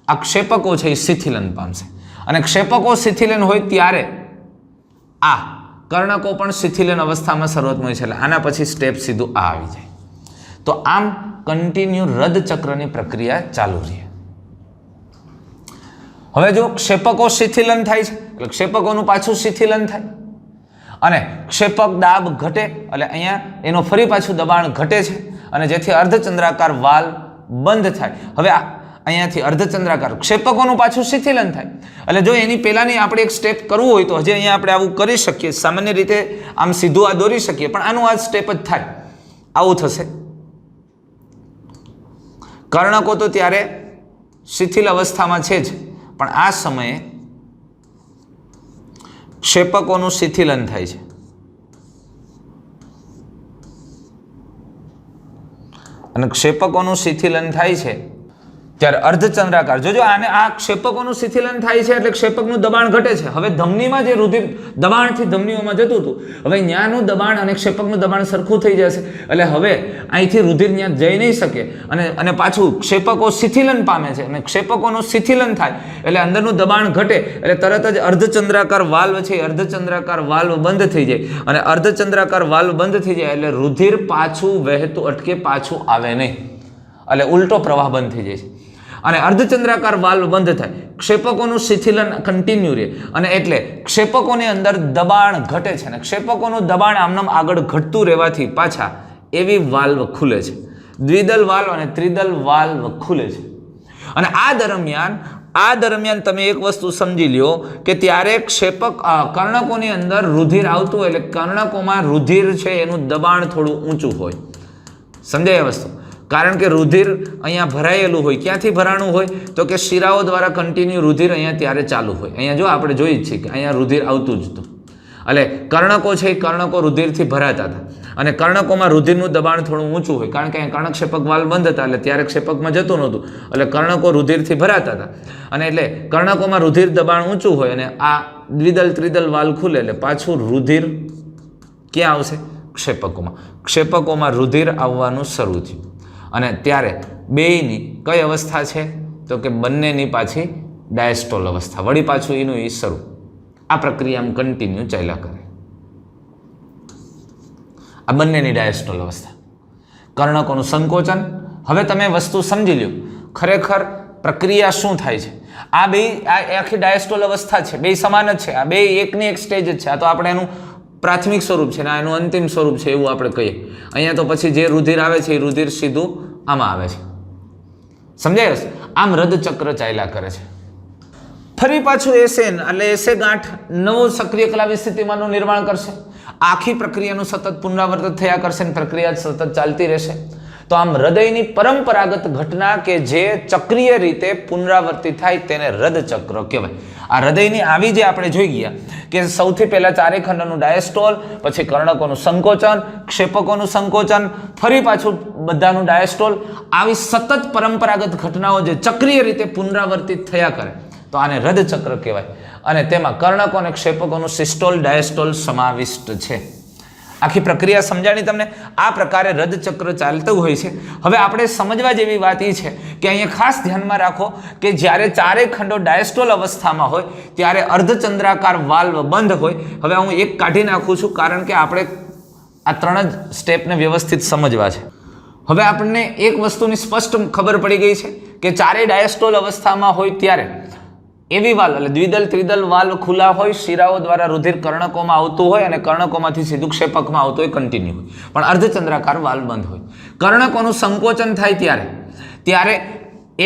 આ ક્ષેપકો છે એ શિથિલન પામશે અને ક્ષેપકો શિથિલન હોય ત્યારે આ કર્ણકો પણ શિથિલન અવસ્થામાં શરૂઆતમાં હોય છે. એટલે આના પછી સ્ટેપ સીધું આ આવી જાય. તો આમ કન્ટિન્યુ રદ ચક્રની પ્રક્રિયા ચાલુ રહે. હવે જો ક્ષેપકો શિથિલન થાય છે એટલે ક્ષેપકોનું પાછું શિથિલન થાય અને ક્ષેપક દાબ ઘટે એટલે અહીંયા એનો ફરી પાછું દબાણ ઘટે છે અને જેથી અર્ધચંદ્રાકાર વાલ્વ બંધ થાય. હવે અહીંયાથી અર્ધચંદ્રાકાર ક્ષેપકોનું પાછું શિથિલન થાય. એટલે જો એની પહેલાની આપણે એક સ્ટેપ કરવું હોય તો હજી અહીંયા આપણે આવું કરી શકીએ. સામાન્ય રીતે આમ સીધું આ દોરી શકીએ પણ આનું આ સ્ટેપ જ થાય. આવું થશે. કર્ણકો તો ત્યારે શિથિલ અવસ્થામાં છે જ, પણ આ સમયે ક્ષેપકોનું શિથિલન થાય છે અને ક્ષેપકોનું શિથિલન થાય છે ત્યારે અર્ધચંદ્રાકાર જોજો આને આ ક્ષેપકોનું શિથિલન થાય છે એટલે ક્ષેપકનું દબાણ ઘટે છે. હવે ધમનીમાં જે રુધિર દબાણથી ધમનીઓમાં જતું હતું હવે ન્યાનું દબાણ અને ક્ષેપકનું દબાણ સરખું થઈ જશે એટલે હવે અહીંથી રુધિર ત્યાં જઈ નહીં શકે અને પાછું ક્ષેપકો શિથિલન પામે છે અને ક્ષેપકોનું શિથિલન થાય એટલે અંદરનું દબાણ ઘટે એટલે તરત જ અર્ધચંદ્રાકાર વાલ્વ છે અર્ધચંદ્રાકાર વાલ્વ બંધ થઈ જાય અને અર્ધચંદ્રાકાર વાલ્વ બંધ થઈ જાય એટલે રુધિર પાછું વહેતું અટકે, પાછું આવે નહીં એટલે ઉલટો પ્રવાહ બંધ થઈ જાય છે અને અર્ધચંદ્રાકાર વાલ્વ બંધ થાય, ક્ષેપકોનું શિથિલન કન્ટિન્યુ રહે અને એટલે ક્ષેપકોની અંદર દબાણ ઘટે છે અને ક્ષેપકોનું દબાણ આમનામ આગળ ઘટતું રહેવાથી પાછા એવી વાલ્વ ખુલે છે, દ્વિદલ વાલ્વ અને ત્રિદલ વાલ્વ ખુલે છે. અને આ દરમિયાન તમે એક વસ્તુ સમજી લ્યો કે ત્યારે કર્ણકોની અંદર રુધિર આવતું હોય એટલે કર્ણકોમાં રુધિર છે એનું દબાણ થોડું ઊંચું હોય. સમજાય વસ્તુ? કારણ કે રુધિર અહીંયા ભરાયેલું હોય. ક્યાંથી ભરાણું હોય તો કે શિરાઓ દ્વારા કન્ટિન્યુ રુધિર અહીંયા ત્યારે ચાલુ હોય. અહીંયા જો આપણે જોઈ જ છીએ કે અહીંયા રુધિર આવતું જ હતું એટલે કર્ણકો છે એ કર્ણકો રુધિરથી ભરાતા હતા અને કર્ણકોમાં રુધિરનું દબાણ થોડું ઊંચું હોય કારણ કે અહીંયા કર્ણકક્ષેપક વાલ્વ બંધ હતા એટલે ત્યારે ક્ષેપકમાં જતું નહોતું એટલે કર્ણકો રુધિરથી ભરાતા હતા અને એટલે કર્ણકોમાં રુધિર દબાણ ઊંચું હોય અને આ દ્વિદલ ત્રિદલ વાલ્વ ખુલે એટલે પાછું રુધિર ક્યાં આવશે? ક્ષેપકોમાં રુધિર આવવાનું શરૂ થયું અને ત્યારે બેયની કઈ અવસ્થા છે તો કે બંનેની પાછી ડાયસ્ટોલ અવસ્થા, વળી પાછું એનું એ શરૂ. આ પ્રક્રિયા આમ કન્ટિન્યુ ચાલ્યા કરે. આ બંનેની ડાયસ્ટોલ અવસ્થા, કર્ણકોનું સંકોચન. હવે તમે વસ્તુ સમજી લો, ખરેખર પ્રક્રિયા શું થાય છે. આ બે આખી ડાયસ્ટોલ અવસ્થા છે, બે સમાન જ છે, આ બે એકની એક સ્ટેજ જ છે. આ તો આપણે એનું પ્રાથમિક સ્વરૂપ છે ને એનું અંતિમ સ્વરૂપ છે એવું આપણે કહીએ. અહીંયા તો પછી જે રુધિર આવે છે એ રુધિર સીધું આમાં આવે છે. સમજાય? આમ રદચક્ર ચાલ્યા કરે છે. ફરી પાછું એસેન એટલે એસે ગાંઠ નવો સક્રિય કલાવી સ્થિતિમાંનું નિર્માણ કરશે. આખી પ્રક્રિયાનું સતત પુનરાવર્તન થયા કરશે અને પ્રક્રિયા સતત ચાલતી રહેશે. તો આમ હૃદયની પરંપરાગત ઘટના કે જે ચક્રીય રીતે પુનરાવર્તિત થાય તેને હૃદચક્ર કહેવાય. આ હૃદયની આવી જે આપણે જોઈ ગયા કે સૌથી પહેલા ચારેય ખંડનું ડાયસ્ટોલ, પછી કર્ણકોનું સંકોચન, ક્ષેપકોનું સંકોચન, ફરી પાછું બધાનું ડાયસ્ટોલ, આવી સતત પરંપરાગત ઘટનાઓ જે ચક્રીય રીતે પુનરાવર્તિત થયા કરે તો આને હૃદચક્ર કહેવાય. અને તેમાં કર્ણકો અને ક્ષેપકોનું સિસ્ટોલ ડાયસ્ટોલ સમાવિષ્ટ છે. આખી પ્રક્રિયા સમજાણી તમને? આ પ્રકારે હૃદચક્ર ચાલતું હોય છે. હવે આપણે સમજવા જેવી વાત એ છે કે અહીંયા ખાસ ધ્યાનમાં રાખો કે જ્યારે ચારેય ખંડો ડાયસ્ટોલ અવસ્થામાં હોય ત્યારે અર્ધચંદ્રાકાર વાલ્વ બંધ હોય. હવે હું એક કાઢી નાખું છું કારણ કે આપણે આ ત્રણ જ સ્ટેપને વ્યવસ્થિત સમજવા છે. હવે આપણને એક વસ્તુની સ્પષ્ટ ખબર પડી ગઈ છે કે ચારેય ડાયસ્ટોલ અવસ્થામાં હોય ત્યારે એવી વાલ્વ એટલે દ્વિદલ ત્રિદલ વાલ્વ ખુલ્લા હોય, શિરાઓ દ્વારા રુધિર કર્ણકોમાં આવતું હોય અને કર્ણકોમાંથી સીધું ક્ષેપકમાં આવતું હોય, કન્ટિન્યુ હોય, પણ અર્ધચંદ્રાકાર વાલ્વ બંધ હોય. કર્ણકોનું સંકોચન થાય ત્યારે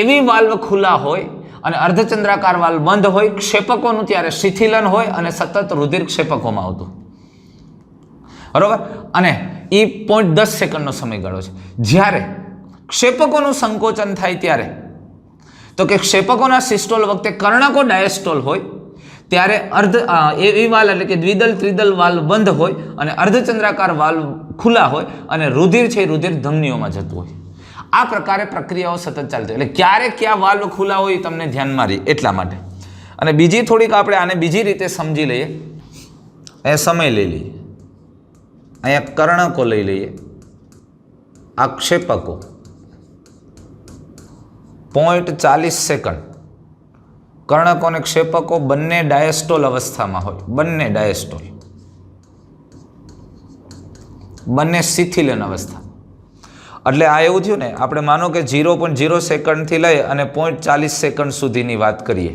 એવી વાલ્વ ખુલ્લા હોય અને અર્ધચંદ્રાકાર વાલ્વ બંધ હોય, ક્ષેપકોનું ત્યારે શિથિલન હોય અને સતત રુધિર ક્ષેપકોમાં આવતું. બરોબર? અને એ 0.10 સેકન્ડનો સમયગાળો છે. જ્યારે ક્ષેપકોનું સંકોચન થાય ત્યારે તો કે ક્ષેપકોના સિસ્ટોલ વખતે કર્ણકો ડાયસ્ટોલ હોય ત્યારે એવી વાલ્વ એટલે કે દ્વિદલ ત્રિદલ વાલ્વ બંધ હોય અને અર્ધચંદ્રાકાર વાલ્વ ખુલ્લા હોય અને રુધિર છે એ રુધિર ધમનીઓમાં જતું હોય. આ પ્રકારે પ્રક્રિયાઓ સતત ચાલતી હોય. એટલે ક્યારે ક્યાં વાલ્વ ખુલ્લા હોય એ તમને ધ્યાનમાં રહે એટલા માટે. અને બીજી થોડીક આપણે આને બીજી રીતે સમજી લઈએ. અહીંયા સમય લઈ લઈએ, અહીંયા કર્ણકો લઈ લઈએ, આ ક્ષેપકો 0.40 સેકન્ડ. કર્ણકો અને ક્ષેપકો બંને ડાયસ્ટોલ અવસ્થામાં હોય, બંને ડાયસ્ટોલ, બંને શિથિલન અવસ્થા. એટલે આ એવું થયું ને, આપણે માનો કે 0.0 સેકન્ડથી લઈ અને 0.40 સેકન્ડ સુધીની વાત કરીએ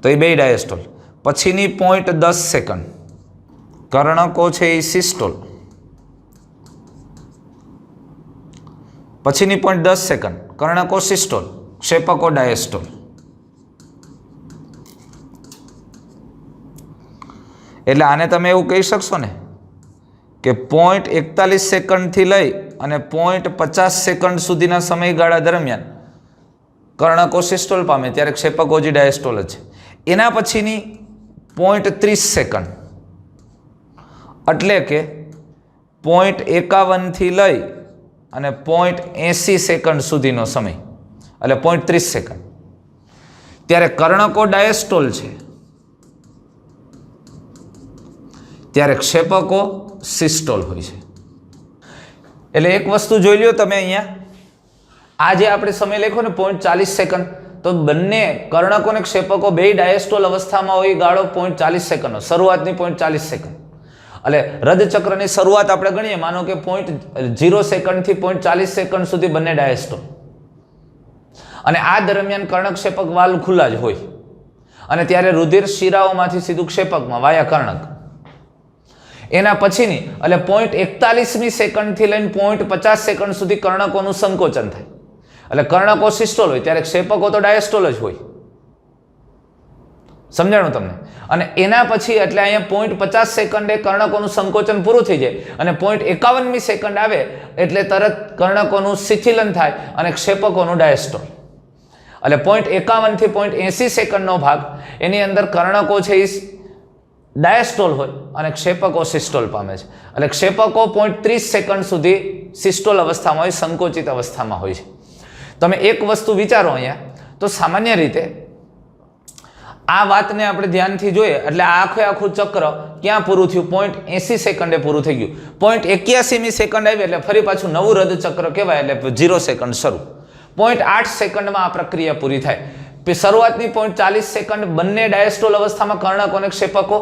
તો એ બે ડાયસ્ટોલ. પછીની 0.10 સેકન્ડ કર્ણકો છે એ સિસ્ટોલ, પછીની 0.10 સેકન્ડ કર્ણકો સિસ્ટોલ, ક્ષેપકો ડાયસ્ટોલ. એટલે આને તમે એવું કહી શકશો ને કે 0.41 સેકન્ડથી લઈ અને 0.50 સેકન્ડ સુધીના સમયગાળા દરમિયાન કર્ણકો સિસ્ટોલ પામે ત્યારે ક્ષેપકો જે ડાયસ્ટોલ જ છે. એના પછીની 0.30 સેકન્ડ એટલે કે 0.51થી લઈ અને 0.80 સેકન્ડ સુધીનો સમય એટલે 0.30 સેકન્ડ ત્યારે કર્ણકો ડાયસ્ટોલ છે, ત્યારે ક્ષેપકો સિસ્ટોલ હોય છે. એટલે એક વસ્તુ જોઈ લ્યો તમે અહીંયા, આ જે આપણે સમય લખ્યો ને 0.40 સેકન્ડ, તો બંને કર્ણકો અને ક્ષેપકો બે ડાયસ્ટોલ અવસ્થામાં હોય ગાળો 0.40 સેકન્ડનો, શરૂઆતની 0.40 સેકન્ડ. એટલે હૃદચક્રની શરૂઆત આપણે ગણીએ, માનો કે 0.0 સેકન્ડથી 0.40 સેકન્ડ સુધી બંને ડાયસ્ટોલ, અને આ દરમિયાન કર્ણક્ષેપક વાલ્વ ખુલ્લા જ હોય અને ત્યારે રુધિર શિરાઓમાંથી સીધું ક્ષેપકમાં વાયા કર્ણક. એના પછીની એટલે 0.41 સેકન્ડથી લઈને 0.50 સેકન્ડ સુધી કર્ણકોનું સંકોચન થાય એટલે કર્ણકો સિસ્ટોલ હોય ત્યારે ક્ષેપકો તો ડાયસ્ટોલ જ હોય. સમજાણું તમને? અને એના પછી એટલે અહીંયા 0.50 સેકન્ડે કર્ણકોનું સંકોચન પૂરું થઈ જાય અને 0.51 સેકન્ડ આવે એટલે તરત કર્ણકોનું શિથિલન થાય અને ક્ષેપકોનું ડાયસ્ટોલ. એટલે 0.51 થી 0.80 સેકન્ડનો ભાગ એની અંદર કર્ણકો છે એ ડાયસ્ટોલ હોય અને ક્ષેપકો સિસ્ટોલ પામે છે. એટલે ક્ષેપકો 0.30 સેકન્ડ સુધી સિસ્ટોલ અવસ્થામાં હોય, સંકોચિત અવસ્થામાં હોય છે. તમે એક વસ્તુ વિચારો અહીંયા, તો સામાન્ય રીતે આ વાતને આપણે ધ્યાનથી જોઈએ એટલે આખું ચક્ર ક્યાં પૂરું થયું? 0.80 સેકન્ડે પૂરું થઈ ગયું. 0.81 સેકન્ડ આવી એટલે ફરી પાછું નવું હૃદચક્ર કહેવાય એટલે 0 સેકન્ડ શરૂ. 0.8 સેકન્ડમાં આ પ્રક્રિયા પૂરી થાય. શરૂઆતની 0.40 સેકન્ડ બંને ડાયસ્ટોલ અવસ્થામાં કર્ણકો અને ક્ષેપકો,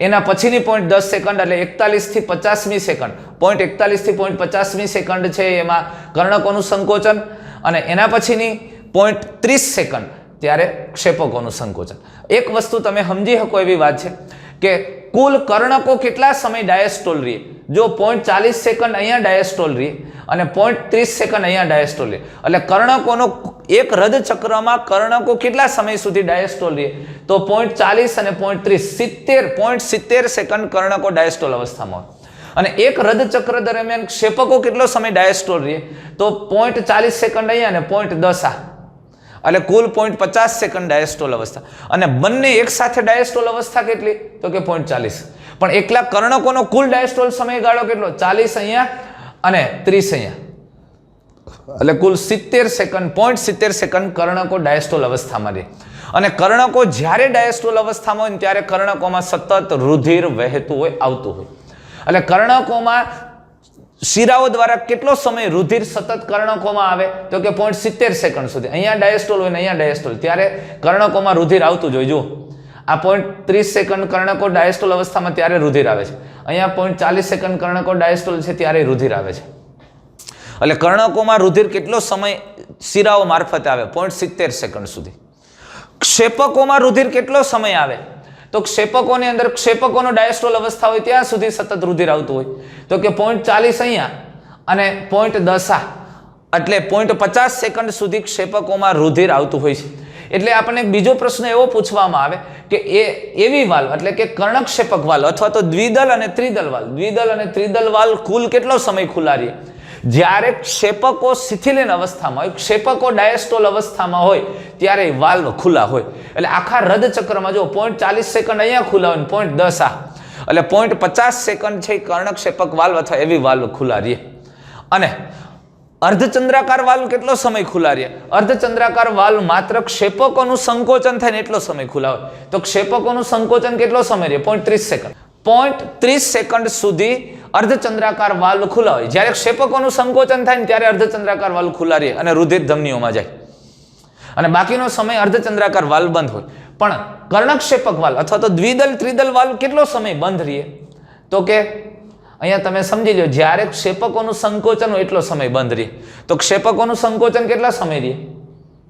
એના પછીની 0.10 સેકન્ડ એટલે 41 થી 50મી સેકન્ડ, 0.41 થી 0.50મી સેકન્ડ છે એમાં કર્ણકોનું સંકોચન, અને એના પછીની 0.30 સેકન્ડ ત્યારે ક્ષેપકોનું સંકોચન. એક વસ્તુ તમે સમજી શકો એવી વાત છે કે કુલ કર્ણકો કેટલા સમય ડાયસ્ટોલ રહે. જો 0.40 સેકન્ડ અહીંયા ડાયસ્ટોલ રહે અને 0.30 સેકન્ડ અહીંયા ડાયસ્ટોલ રહે, એટલે કર્ણકોનો એક રદ ચક્રમાં કર્ણકો કેટલા સમય સુધી ડાયસ્ટોલ રહે, તો 0.40 અને 0.30 70 સેકન્ડ કર્ણકો ડાયસ્ટોલ અવસ્થામાં હોય. અને એક રદ ચક્ર દરમિયાન ક્ષેપકો કેટલો સમય ડાયસ્ટોલ રહે, તો 0.40 સેકન્ડ અહીંયા અને 0.10 એટલે કુલ 0.50 સેકન્ડ ડાયસ્ટોલ અવસ્થા. અને બંને એક સાથે ડાયસ્ટોલ અવસ્થા કેટલી, તો કે 0.40. પણ એકલા કર્ણકોનો કુલ ડાયસ્ટોલ સમયગાળો કેટલો, 40 અહીંયા અને 30 અહીંયા, એટલે કુલ 70 સેકન્ડ 0.70 સેકન્ડ કર્ણકો ડાયસ્ટોલ અવસ્થામાં રહે. અને કર્ણકો જ્યારે ડાયસ્ટોલ અવસ્થામાં હોય ત્યારે કર્ણકોમાં સતત રુધિર વહેતું હોય, આવતું હોય. એટલે કર્ણકોમાં શિરાઓ દ્વારા કેટલો સમય રુધિર સતત કર્ણકોમાં આવે, તો કે 0.70 સેકન્ડ સુધી. અહીંયા ડાયસ્ટોલ હોય ને અહીંયા ડાયસ્ટોલ, ત્યારે કર્ણકોમાં રુધિર આવતું જ હોય. જુઓ, આ 0.30 સેકન્ડ કર્ણકો ડાયસ્ટોલ અવસ્થામાં ત્યારે રુધિર આવે છે. અહીંયા 0.40 સેકન્ડ કર્ણકો ડાયસ્ટોલ છે ત્યારે રુધિર આવે છે. એટલે કર્ણકોમાં રુધિર કેટલો સમય શિરાઓ મારફતે આવે, 0.70 સેકન્ડ સુધી. ક્ષેપકોમાં રુધિર કેટલો સમય આવે, તો ક્ષેપકોની અંદર ક્ષેપકોનો ડાયસ્ટોલ અવસ્થા હોય ત્યાં સુધી સતત રુધિર આવતું હોય, તો કે 0.40 અહીંયા અને 0.10 એટલે 0.50 સેકન્ડ સુધી ક્ષેપકોમાં રુધિર આવતું હોય છે. એટલે આપણને બીજો પ્રશ્ન એવો પૂછવામાં આવે કે એવી વાલ્વ એટલે કે કર્ણક્ષેપક વાલ્વ અથવા તો દ્વિદલ અને ત્રિદલ વાલ્વ કુલ કેટલો સમય ખુલ્લા રહે, જ્યારે ક્ષેપકો શિથિલીન અવસ્થામાં હોય, ક્ષેપકો ડાયસ્ટોલ અવસ્થામાં હોય ત્યારે વાલ્વ ખુલ્લા હોય. એટલે આખા રદ ચક્રમાં જો 0.40 સેકન્ડ અહીંયા ખુલ્લા હોય, 0.10 એટલે 0.50 સેકન્ડ છે કર્ણક્ષેપક વાલ્વ અથવા એવી વાલ્વ ખુલ્લા રહે. અને અર્ધચંદ્રાકાર વાલ્વ કેટલો સમય ખુલ્લા રહે, અર્ધચંદ્રાકાર વાલ્વ માત્ર ક્ષેપકોનું સંકોચન થાય ને એટલો સમય ખુલ્લા હોય. તો ક્ષેપકોનું સંકોચન કેટલો સમય રહે, 0.30 સેકન્ડ. 0.30 સેકન્ડ સુધી અર્ધચંદ્રાકાર વાલ્વ ખુલ્લા હોય. જ્યારે ક્ષેપકોનું સંકોચન થાય ને ત્યારે અર્ધચંદ્રાકાર વાલ્વ ખુલ્લા રહે અને રુધિર ધમનીઓમાં જાય, અને બાકીનો સમય અર્ધચંદ્રાકાર વાલ્વ બંધ હોય. પણ કર્ણક્ષેપક વાલ્વ અથવા તો દ્વિદલ ત્રિદલ વાલ્વ કેટલો સમય બંધ રહે, તો કે અહીંયા તમે સમજી લો, જ્યારે ક્ષેપકોનું સંકોચન હોય એટલો સમય બંધ રહે. તો ક્ષેપકોનું સંકોચન કેટલા સમય રહે,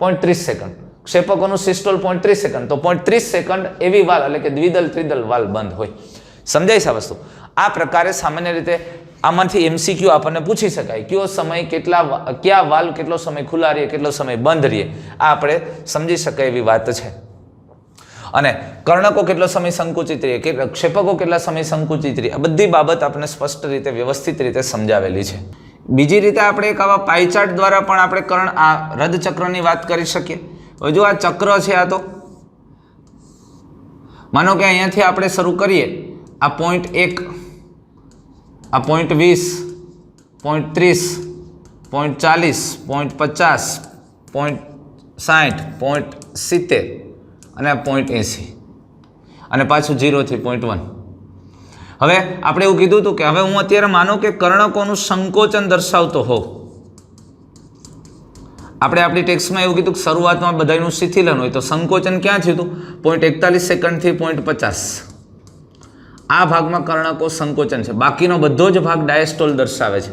0.30 સેકન્ડ. ક્ષેપકોનું સિસ્ટોલ 0.30 સેકન્ડ, તો 0.30 સેકન્ડ એવી વાલ્વ એટલે કે દ્વિદલ ત્રિદલ વાલ્વ બંધ હોય. સમજાય છે આ વસ્તુ? આ પ્રકારે સામાન્ય રીતે આમાંથી MCQ આપણને પૂછી શકાય, કયો સમય કયા વાલ્વ કેટલો સમય ખુલ્લા રહે, કેટલો સમય બંધ રહે, આ આપણે સમજી શકાય એવી વાત છે. અને કર્ણકો કેટલો સમય સંકુચિત રહે, ક્ષેપકો કેટલા સમય સંકુચિત રહે, આ બધી બાબત આપણે સ્પષ્ટ રીતે વ્યવસ્થિત રીતે સમજાવેલી છે. બીજી રીતે આપણે એક આવા પાઇચાર્ટ દ્વારા પણ આપણે આ રદ ચક્રની વાત કરી શકીએ. હવે જો આ ચક્ર છે, આ તો માનો કે અહીંયાથી આપણે શરૂ કરીએ, આ 0.1, આ 0.20, 0.30, 0.40, 0.50, 0.60, 0.70 અને 0.80 અને પાછું 0 થી 0.1. હવે આપણે એવું કીધું હતું કે હવે હું અત્યારે માનો કે કર્ણકોનું સંકોચન દર્શાવતો હોઉં. આપણે આપણી ટેક્સ્ટમાં એવું કીધું કે શરૂઆતમાં બધાનું શિથિલન હોય, તો સંકોચન ક્યાં થયું હતું, 0.41 સેકન્ડથી 0.50. આ ભાગમાં કર્ણકો સંકોચન છે, બાકીનો બધો જ ભાગ ડાયસ્ટોલ દર્શાવે છે.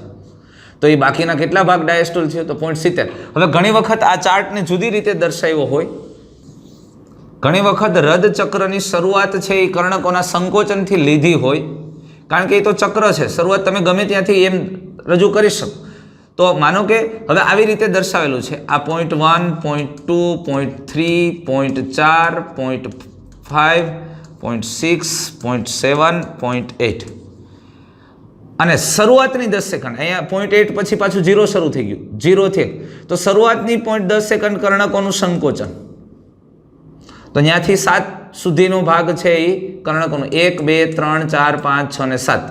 તો એ બાકીના કેટલા ભાગ ડાયસ્ટોલ થયો, તો 0.70. હવે ઘણી વખત આ ચાર્ટને જુદી રીતે દર્શાવ્યો હોય. ઘણી વખત રદ ચક્રની શરૂઆત છે એ કર્ણકોના સંકોચનથી લીધી હોય, કારણ કે એ તો ચક્ર છે, શરૂઆત તમે ગમે ત્યાંથી એમ રજૂ કરી શકો. તો માનો કે હવે આવી રીતે દર્શાવેલું છે, આ 0.1, 0.2, 0.3, 0.4, 0.5, 0.6, 0.7, 0.8 અને શરૂઆતની 10 સેકન્ડ. અહીંયા 0.8 પછી પાછું 0 શરૂ થઈ ગયું, 0 થી. તો શરૂઆતની 0.10 સેકન્ડ કર્ણકોનું સંકોચન, તો ત્યાંથી 7 સુધીનો ભાગ છે એ કર્ણકોનું 1, 2, 3, 4, 5, 6 અને 7.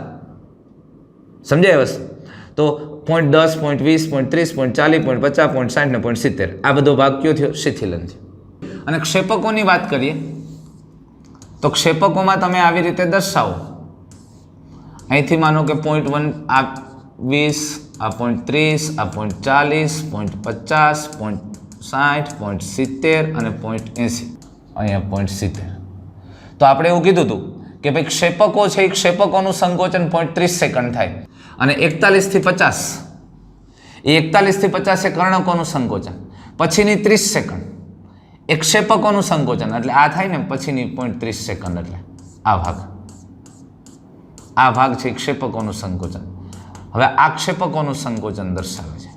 સમજાય વસ્તુ? તો 0.10, 0.20, 0.30, 0.40, 0.50, 0.60 ને 0.70 આ બધો ભાગ કયો થયો, શિથિલન થયો. અને ક્ષેપકોની વાત કરીએ તો ક્ષેપકોમાં તમે આવી રીતે દર્શાવો. અહીંથી માનો કે 0.1 આ 20, આ 0.30, આ 0.40, 0.50, 0.60, 0.70 અને 0.80. અહીંયા 0.70. તો આપણે એવું કીધું હતું કે ભાઈ ક્ષેપકો છે એ ક્ષેપકોનું સંકોચન 0.30 સેકન્ડ થાય અને 41 થી 50 એ 41 થી 50 એ કર્ણકોનું સંકોચન. પછીની 30 સેકન્ડ એ ક્ષેપકોનું સંકોચન, એટલે આ થાય ને પછીની 0.30 સેકન્ડ, એટલે આ ભાગ છે ક્ષેપકોનું સંકોચન. હવે આ ક્ષેપકોનું સંકોચન દર્શાવે છે.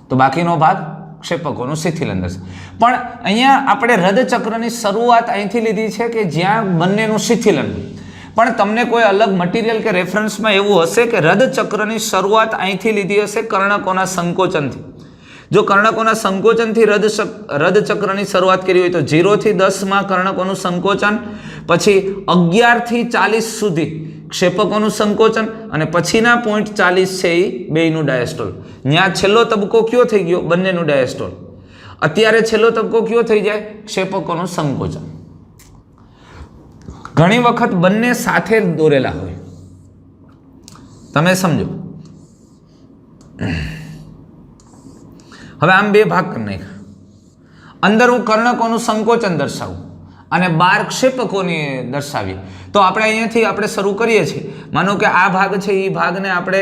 તો બાકીનો ભાગ ક્ષેપકોનું શિથિલન દર્શાવે. પણ અહીંયા આપણે રદચક્રની શરૂઆત અહીંથી લીધી છે કે જ્યાં બંનેનું શિથિલન. પણ તમને કોઈ અલગ મટીરિયલ કે રેફરન્સમાં એવું હશે કે રદચક્રની શરૂઆત અહીંથી લીધી હશે કર્ણકોના સંકોચનથી. જો કર્ણકોના સંકોચનથી રદચક્રની શરૂઆત કરી હોય તો 0 થી 10 માં કર્ણકોનું સંકોચન, પછી 11 થી 40 સુધી ક્ષેપકોનું સંકોચન, અને પછીના 0.40 છે એ બેયનું ડાયસ્ટોલ. ત્યાં છેલ્લો તબક્કો કયો થઈ ગયો? બંનેનું ડાયસ્ટોલ. અત્યારે છેલ્લો તબક્કો કયો થઈ જાય? ક્ષેપકોનું સંકોચન. ઘણી વખત બંને સાથે દોરેલા હોય, તમે સમજો. હવે આમ બે ભાગ કરી નાખ્યા. અંદર હું કર્ણકોનું સંકોચન દર્શાવું અને 12 ક્ષેપકોની દર્શાવીએ. તો આપણે અહીંયાથી આપણે શરૂ કરીએ છીએ. માનો કે આ ભાગ છે, એ ભાગને આપણે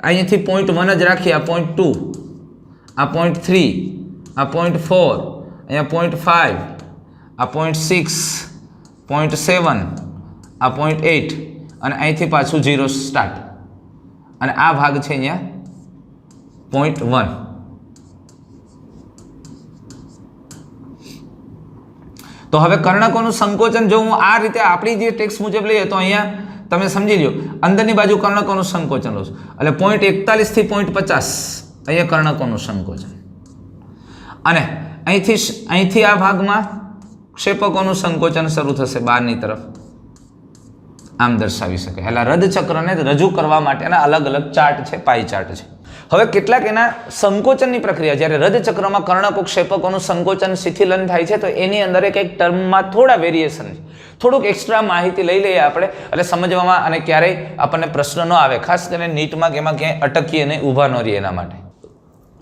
અહીંયાથી 0.1 જ રાખીએ, આ 0.2, આ 0.3, આ 0.4, અહીંયા 0.5, આ 0.6, 0.7, આ 0.8, અને અહીંથી પાછું 0 સ્ટાર્ટ, અને આ ભાગ છે અહીંયા 0.1. તો હવે કર્ણકોનું સંકોચન જો હું આ રીતે આપણી જે ટેક્સ્ટ મુજબ લઈએ તો અહીંયા તમે સમજી લો, અંદરની બાજુ કર્ણકોનું સંકોચન લો છો, એટલે 0.41 થી 0.50 અહીંયા કર્ણકોનું સંકોચન, અને અહીંથી આ ભાગમાં ક્ષેપકોનું સંકોચન શરૂ થશે બહારની તરફ. આમ દર્શાવી શકે. એટલે રદચક્રને રજૂ કરવા માટેના અલગ અલગ ચાર્ટ છે, પાઈ ચાર્ટ છે. હવે કેટલાક એના સંકોચનની પ્રક્રિયા, જ્યારે રદચક્રમાં કર્ણકો ક્ષેપકોનું સંકોચન શિથિલન થાય છે તો એની અંદર એક ટર્મમાં થોડા વેરિએશન છે. થોડુંક એક્સ્ટ્રા માહિતી લઈ લઈએ આપણે, એટલે સમજવામાં અને ક્યારેય આપણને પ્રશ્ન ન આવે, ખાસ કરીને નીટમાં કે એમાં ક્યાંય અટકીએ નહીં, ઊભા ન રહીએ એના માટે.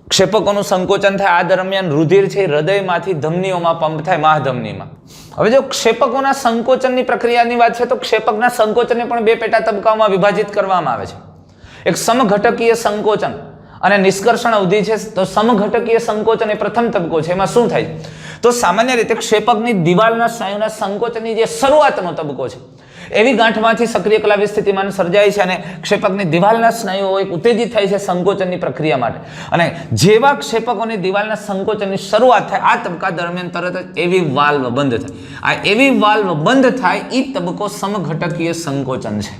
ક્ષેપકોનું સંકોચન થાય, આ દરમિયાન રુધિર છે હૃદયમાંથી ધમનીઓમાં પંપ થાય, મહાધમનીમાં. હવે જો ક્ષેપકોના સંકોચનની પ્રક્રિયાની વાત છે તો ક્ષેપકના સંકોચનને પણ બે પેટા તબક્કાઓમાં વિભાજિત કરવામાં આવે છે. એક સમઘટકીય સંકોચન અને નિષ્કર્ષણ અવધિ છે. તો સમઘટકીય સંકોચન એ પ્રથમ તબક્કો છે. એમાં શું થાય? તો સામાન્ય રીતે ક્ષેપકની દિવાલના સ્નાયુના સંકોચનની જે શરૂઆતનો તબક્કો છે, એવી ગાંઠમાંથી સક્રિય કલાવી સ્થિતિમાન સર્જાય છે અને ક્ષેપકની દિવાલના સ્નાયુઓ એક ઉત્તેજિત થાય છે સંકોચનની પ્રક્રિયા માટે. અને જેવા ક્ષેપકોની દિવાલના સંકોચનની શરૂઆત થાય, આ તબક્કા દરમિયાન તરત જ એવી વાલ્વ બંધ થાય. આ એવી વાલ્વ બંધ થાય એ તબક્કો સમઘટકીય સંકોચન છે.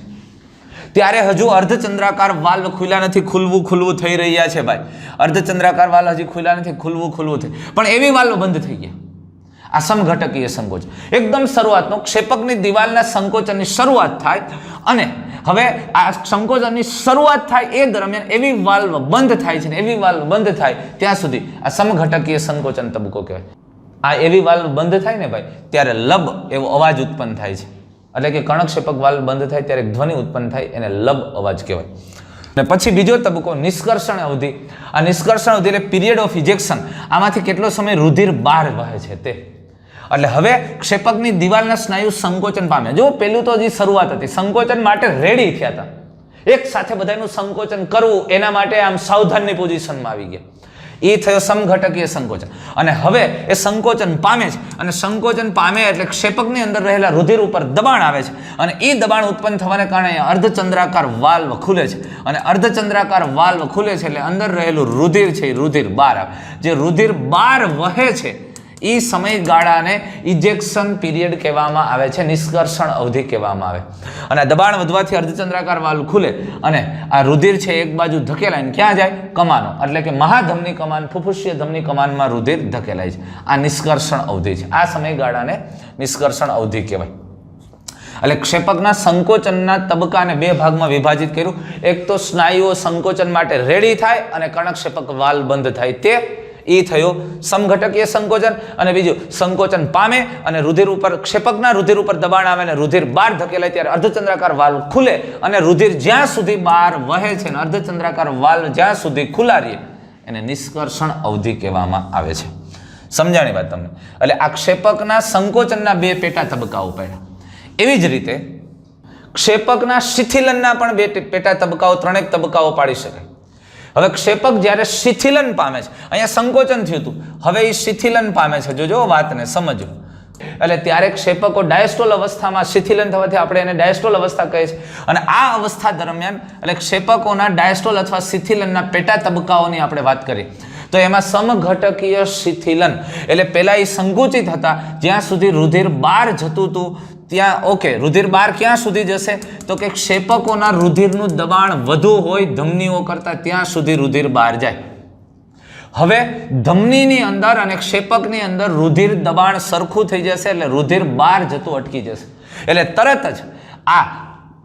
ત્યારે હજુ અર્ધચંદ્રાકાર વાલ્વ ખુલ્લા નથી, ખુલવું થઈ રહ્યા છે ભાઈ. અર્ધચંદ્રાકાર વાલ્વ હજી ખુલ્લા નથી, ખુલવું થઈ, પણ એવી વાલ્વ બંધ થઈ ગયા. આ સમઘટકીય સંકોચન એકદમ શરૂઆતનો ક્ષેપકની દિવાલના સંકોચનની શરૂઆત થાય, અને હવે આ સંકોચનની શરૂઆત થાય એ દરમિયાન એવી વાલ્વ બંધ થાય છે ને એવી વાલ્વ બંધ થાય ત્યાં સુધી આ સમઘટકીય સંકોચન તબક્કો કહેવાય. આ એવી વાલ્વ બંધ થાય ને ભાઈ ત્યારે લબ એવો અવાજ ઉત્પન્ન થાય છે. એટલે કે કર્ણક્ષેપક વાલ્વ બંધ થાય ત્યારે ધ્વનિ ઉત્પન્ન થાય, એને લબ અવાજ કહેવાય. અને પછી બીજો તબક્કો નિષ્કર્ષણ અવધિ. આ નિષ્કર્ષણ અવધિ એટલે પીરિયડ ઓફ ઇજેક્શન. આમાંથી કેટલો સમય રુધિર બહાર વહે છે તે. એટલે હવે ક્ષેપકની દિવાલના સ્નાયુ સંકોચન પામે. જો પેલું તો હજી શરૂઆત હતી, સંકોચન માટે રેડી થયા હતા, એક સાથે બધાનું સંકોચન કરવું એના માટે આમ સાવધાનની પોઝિશનમાં આવી ગયા. એ થયો સમઘટકીય સંકોચન. અને હવે એ સંકોચન પામે છે, અને સંકોચન પામે એટલે ક્ષેપકની અંદર રહેલા રુધિર ઉપર દબાણ આવે છે, અને એ દબાણ ઉત્પન્ન થવાને કારણે અર્ધચંદ્રાકાર વાલ્વ ખુલે છે. અને અર્ધચંદ્રાકાર વાલ્વ ખુલે છે એટલે અંદર રહેલું રુધિર છે એ રુધિર બહાર આવે. જે રુધિર બહાર વહે છે એ સમયગાળાને ઇજેક્શન પીરિયડ કહેવામાં આવે છે, નિષ્કર્ષણ અવધિ કહેવામાં આવે. અને દબાણ વધવાથી અર્ધચંદ્રાકાર વાલ્વ ખુલે અને આ રુધિર છે એક બાજુ ધકેલાઈને ક્યાં જાય? કમાનો, એટલે કે મહાધમની કમાન, ફુફુસીય ધમની કમાનમાં રુધિર ધકેલાય છે. આ નિષ્કર્ષણ અવધિ છે. આ સમયગાળાને નિષ્કર્ષણ અવધિ કહેવાય. એટલે ક્ષેપકના સંકોચનના તબક્કાને બે ભાગમાં વિભાજિત કર્યું. એક તો સ્નાયુઓ સંકોચન માટે રેડી થાય અને કર્ણક્ષેપક વાલ્વ બંધ થાય, તે એ થયો સમઘટકીય સંકોચન. અને બીજું સંકોચન પામે અને રુધિર ઉપર, ક્ષેપકના રુધિર ઉપર દબાણ આવે અને રુધિર બહાર ધકેલાય ત્યારે અર્ધચંદ્રાકાર વાલ્વ ખુલે, અને રુધિર જ્યાં સુધી બહાર વહે છે ને અર્ધચંદ્રાકાર વાલ્વ જ્યાં સુધી ખુલ્લા રહે એને નિષ્કર્ષણ અવધિ કહેવામાં આવે છે. સમજાણી વાત તમને? એટલે આ ક્ષેપકના સંકોચનના બે પેટા તબક્કાઓ પડ્યા. એવી જ રીતે ક્ષેપકના શિથિલનના પણ બે પેટા તબક્કાઓ, ત્રણેક તબક્કાઓ પાડી શકાય. હવે ક્ષેપક જ્યારે શિથિલન પામે છે, અહીંયા સંકોચન થયું હતું, હવે એ શિથિલન પામે છે, જોજો વાતને સમજો. એટલે ત્યારે ક્ષેપકો ડાયસ્ટોલ અવસ્થામાં શિથિલન થવાથી આપણે એને ડાયસ્ટોલ અવસ્થા કહીએ છીએ. અને આ અવસ્થા દરમિયાન એટલે ક્ષેપકોના ડાયસ્ટોલ અથવા શિથિલનના પેટા તબક્કાઓની આપણે વાત કરીએ તો એમાં સમઘટકીય શિથિલન એટલે પહેલા એ સંકુચિત હતા, જ્યાં સુધી રુધિર બહાર જતું હતું ત્યાં ઓકે. રુધિર બહાર ક્યાં સુધી જશે તો કે ક્ષેપકોના રુધિરનું દબાણ વધુ હોય ધમનીઓ કરતાં ત્યાં સુધી રુધિર બહાર જાય. હવે ધમનીની અંદર અને ક્ષેપકની અંદર રુધિર દબાણ સરખું થઈ જશે એટલે રુધિર બહાર જતું અટકી જશે. એટલે તરત જ આ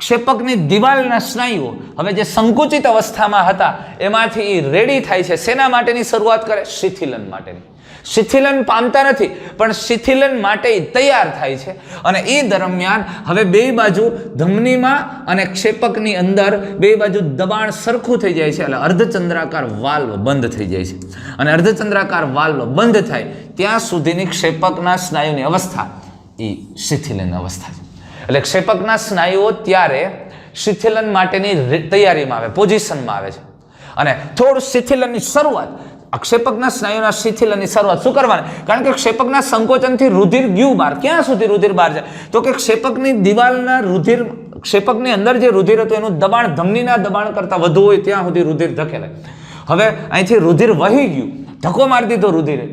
ક્ષેપકની દિવાલના સ્નાયુઓ હવે જે સંકુચિત અવસ્થામાં હતા એમાંથી રેડી થાય છે. શેના માટેની શરૂઆત કરે? શિથિલન માટેની. શિથિલન પામતા નથી પણ શિથિલન માટે તૈયાર થાય છે. અને એ દરમિયાન હવે બે બાજુ ધમનીમાં અને ક્ષેપકની અંદર બે બાજુ દબાણ સરખું થઈ જાય છે એટલે અર્ધચંદ્રાકાર વાલ્વ બંધ થઈ જાય છે. અને અર્ધચંદ્રાકાર વાલ્વ બંધ થાય ત્યાં સુધીની ક્ષેપકના સ્નાયુની અવસ્થા એ શિથિલન અવસ્થા છે. એટલે ક્ષેપકના સ્નાયુઓ ત્યારે શિથિલન માટેની તૈયારીમાં આવે, પોઝિશનમાં આવે છે. અને થોડું શિથિલનની શરૂઆત ક્ષેપકના સ્નાયુના શિથિલનની શરૂઆત શું કરવાની? કારણ કે ક્ષેપકના સંકોચનથી રુધિર ગયું બહાર. ક્યાં સુધી રુધિર બહાર જાય તો કે ક્ષેપકની દિવાલના રુધિર, ક્ષેપકની અંદર જે રુધિર હતું એનું દબાણ ધમનીના દબાણ કરતાં વધુ હોય ત્યાં સુધી રુધિર ધકેલાય. હવે અહીંથી રુધિર વહી ગયું, ધક્કો મારી દીધો રુધિરે,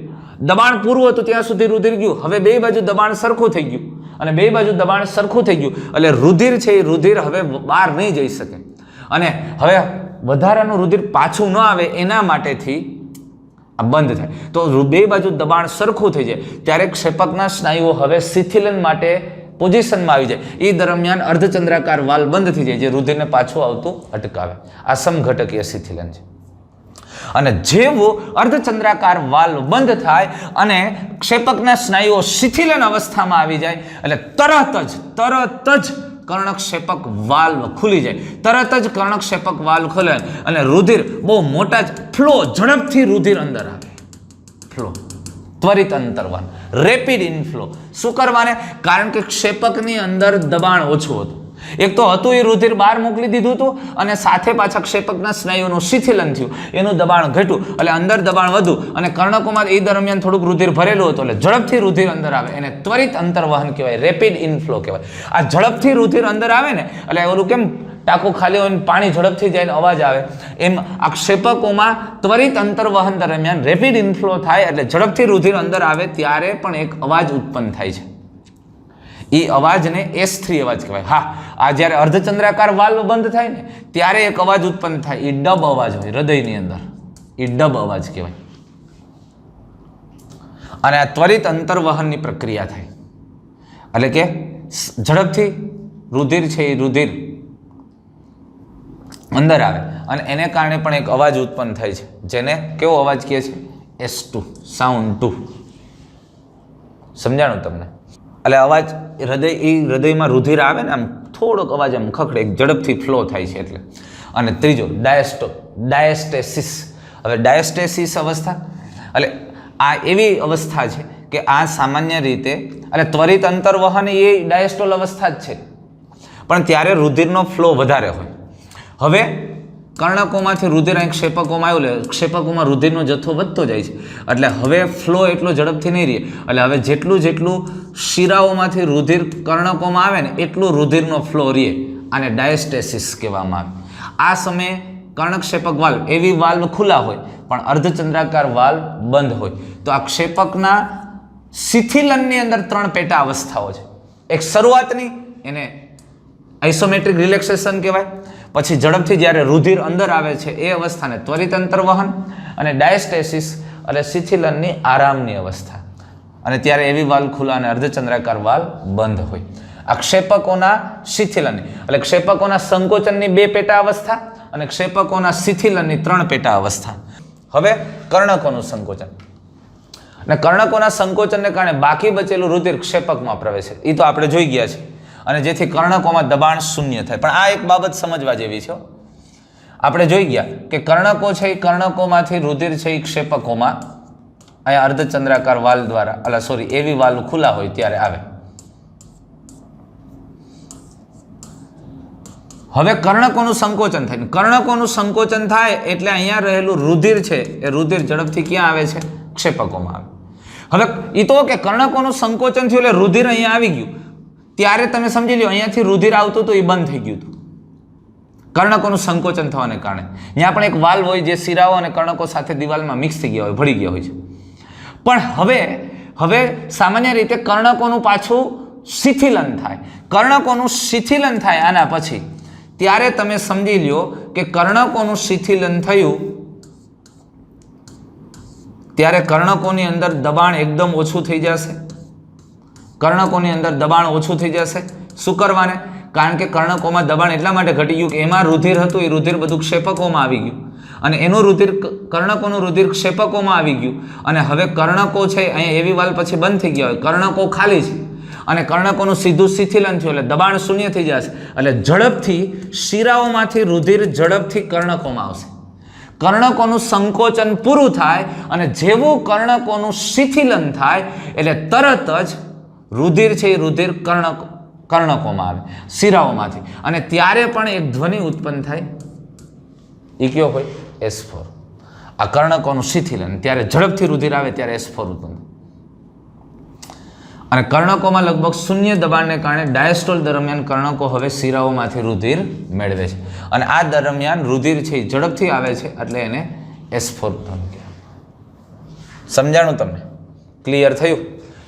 દબાણ પૂરું હતું ત્યાં સુધી રુધિર ગયું. હવે બે બાજુ દબાણ સરખું થઈ ગયું અને બે બાજુ દબાણ સરખું થઈ ગયું એટલે રુધિર છે એ રુધિર હવે બહાર નહીં જઈ શકે. અને હવે વધારાનું રુધિર પાછું ન આવે એના માટેથી આ બંધ થાય. તો બે બાજુ દબાણ સરખું થઈ જાય ત્યારે ક્ષેપકના સ્નાયુઓ હવે શિથિલન માટે પોઝિશનમાં આવી જાય. એ દરમિયાન અર્ધચંદ્રાકાર વાલ્વ બંધ થઈ જાય જે રુધિરને પાછું આવતું અટકાવે. આ સમઘટકીય શિથિલન છે. અને જેવો અર્ધચંદ્રાકાર વાલ્વ બંધ થાય અને ક્ષેપકના સ્નાયુઓ શિથિલન અવસ્થામાં આવી જાય એટલે તરત જ કર્ણક્ષેપક વાલ્વ ખુલી જાય. તરત જ કર્ણક્ષેપક વાલ્વ ખુલે અને રુધિર બહુ મોટા જ ફ્લો, ઝડપથી રુધિર અંદર આવે. ફ્લો, ત્વરિત અંતર્વહન, રેપિડ ઇનફ્લો. શું કરવાને? કારણ કે ક્ષેપકની અંદર દબાણ ઓછું હતું. એક તો હતું એ રુધિર બહાર મોકલી દીધું હતું અને સાથે પાછા ક્ષેપકના સ્નાયુઓનું શિથિલન થયું, એનું દબાણ ઘટ્યું એટલે અંદર દબાણ વધુ અને કર્ણકોમાં એ દરમિયાન થોડુંક રુધિર ભરેલું હતું એટલે ઝડપથી રુધિર અંદર આવે. એને ત્વરિત અંતર્વહન કહેવાય, રેપિડ ઇનફ્લો કહેવાય. આ ઝડપથી રુધિર અંદર આવે ને એટલે ઓલું કેમ ટાંકો ખાલી હોય પાણી ઝડપથી જાય અવાજ આવે એમ આ ક્ષેપકોમાં ત્વરિત અંતર્વહન દરમિયાન રેપિડ ઇનફ્લો થાય એટલે ઝડપથી રુધિર અંદર આવે ત્યારે પણ એક અવાજ ઉત્પન્ન થાય છે. એ અવાજને S3 અવાજ કહેવાય. હા, આ જ્યારે અર્ધચંદ્રાકાર વાલ્વ બંધ થાય ને ત્યારે એક અવાજ ઉત્પન્ન થાય, એ ડબ અવાજ હોય હૃદયની અંદર, એ ડબ અવાજ કહેવાય. અને આ ત્વરિત અંતર્વહનની પ્રક્રિયા થાય એટલે કે ઝડપથી રુધિર છે એ રુધિર અંદર આવે અને એને કારણે પણ એક અવાજ ઉત્પન્ન થાય છે જેને કેવો અવાજ કહે છે? S2, sound 2. સમજાણું તમને? એટલે અવાજ હૃદયમાં રુધિર આવે ને આમ થોડોક અવાજ આમ ખખડે, ઝડપથી ફ્લો થાય છે એટલે. અને ત્રીજો ડાયસ્ટેસિસ. હવે ડાયસ્ટેસિસ અવસ્થા એટલે આ એવી અવસ્થા છે કે આ સામાન્ય રીતે એટલે ત્વરિત અંતર્વહન એ ડાયસ્ટોલ અવસ્થા જ છે પણ ત્યારે રુધિરનો ફ્લો વધારે હોય. હવે કર્ણકોમાંથી રુધિર અહીં ક્ષેપકોમાં આવ્યું એટલે ક્ષેપકોમાં રુધિરનો જથ્થો વધતો જાય છે એટલે હવે ફ્લો એટલો ઝડપથી નહીં રહે એટલે હવે જેટલું શિરાઓમાંથી રુધિર કર્ણકોમાં આવે ને એટલું રુધિરનો ફ્લો રહે. આને ડાયસ્ટેસિસ કહેવામાં આવે. આ સમયે કર્ણક્ષેપક વાલ્વ એવી વાલ્વ ખુલ્લા હોય પણ અર્ધચંદ્રાકાર વાલ્વ બંધ હોય. તો આ ક્ષેપકના શિથિલનની અંદર 3 પેટા અવસ્થાઓ છે. એક શરૂઆતની એને આઇસોમેટ્રિક રિલેક્સેશન કહેવાય. પછી ઝડપથી જ્યારે રુધિર અંદર આવે છે એ અવસ્થાને ત્વરિત અંતર્વહન અને ડાયસ્ટેસિસ એટલે શિથિલનની આરામની અવસ્થા. અને ત્યારે એવી વાલ્વ ખુલ્લા અને અર્ધચંદ્રાકાર વાલ્વ બંધ હોય. આ ક્ષેપકોના શિથિલનની એટલે ક્ષેપકોના સંકોચનની 2 પેટા અવસ્થા અને ક્ષેપકોના શિથિલનની 3 પેટા અવસ્થા. હવે કર્ણકોનું સંકોચન અને કર્ણકોના સંકોચનને કારણે બાકી બચેલું રુધિર ક્ષેપકમાં પ્રવેશે એ તો આપણે જોઈ ગયા છે અને જેથી કર્ણકોમાં દબાણ શૂન્ય થાય. પણ આ એક બાબત સમજવા જેવી છે. આપણે જોઈ ગયા કે કર્ણકો છે એ કર્ણકોમાંથી રુધિર છે એ ક્ષેપકોમાં અહીંયા અર્ધચંદ્રાકાર વાલ્વ દ્વારા એવી વાલ્વ ખુલ્લા હોય ત્યારે આવે. હવે કર્ણકોનું સંકોચન થાય, કર્ણકોનું સંકોચન થાય એટલે અહીંયા રહેલું રુધિર છે એ રુધિર ઝડપથી ક્યાં આવે છે? ક્ષેપકોમાં આવે. હવે એ તો કે કર્ણકોનું સંકોચન થયું એટલે રુધિર અહીંયા આવી ગયું, ત્યારે તમે સમજી લો અહીંયાથી રુધિર આવતું હતું એ બંધ થઈ ગયું હતું કર્ણકોનું સંકોચન થવાને કારણે. ત્યાં પણ એક વાલ્વ હોય જે શિરાઓ અને કર્ણકો સાથે દિવાલમાં મિક્સ થઈ ગયા હોય, ભળી ગયા હોય છે. પણ હવે સામાન્ય રીતે કર્ણકોનું પાછું શિથિલન થાય. કર્ણકોનું શિથિલન થાય આના પછી, ત્યારે તમે સમજી લ્યો કે કર્ણકોનું શિથિલન થયું ત્યારે કર્ણકોની અંદર દબાણ એકદમ ઓછું થઈ જશે. કર્ણકોની અંદર દબાણ ઓછું થઈ જશે. શું કરવાને? કારણ કે કર્ણકોમાં દબાણ એટલા માટે ઘટી ગયું કે એમાં રુધિર હતું એ રુધિર બધું ક્ષેપકોમાં આવી ગયું અને એનું રુધિર કર્ણકોનું રુધિર ક્ષેપકોમાં આવી ગયું અને હવે કર્ણકો છે અહીંયા એવી વાલ પછી બંધ થઈ ગયા હોય, કર્ણકો ખાલી છે અને કર્ણકોનું સીધું શિથિલન થયું એટલે દબાણ શૂન્ય થઈ જશે. એટલે ઝડપથી શિરાઓમાંથી રુધિર ઝડપથી કર્ણકોમાં આવશે. કર્ણકોનું સંકોચન પૂરું થાય અને જેવું કર્ણકોનું શિથિલન થાય એટલે તરત જ રુધિર છે એ રુધિર કર્ણકોમાં આવે શિરાઓમાંથી અને ત્યારે પણ એક ધ્વનિ ઉત્પન્ન થાય. એ કયો હોય? S4. આ કર્ણકોનું શિથિલન, ત્યારે ઝડપથી રુધિર આવે ત્યારે S4 ઉત્પન્ન થાય. અને કર્ણકોમાં લગભગ શૂન્ય દબાણને કારણે ડાયસ્ટોલ દરમિયાન કર્ણકો હવે શિરાઓમાંથી રુધિર મેળવે છે અને આ દરમિયાન રુધિર છે એ ઝડપથી આવે છે એટલે એને S4 ઉત્પન્ન કહેવાય. સમજાણું તમને? ક્લિયર થયું?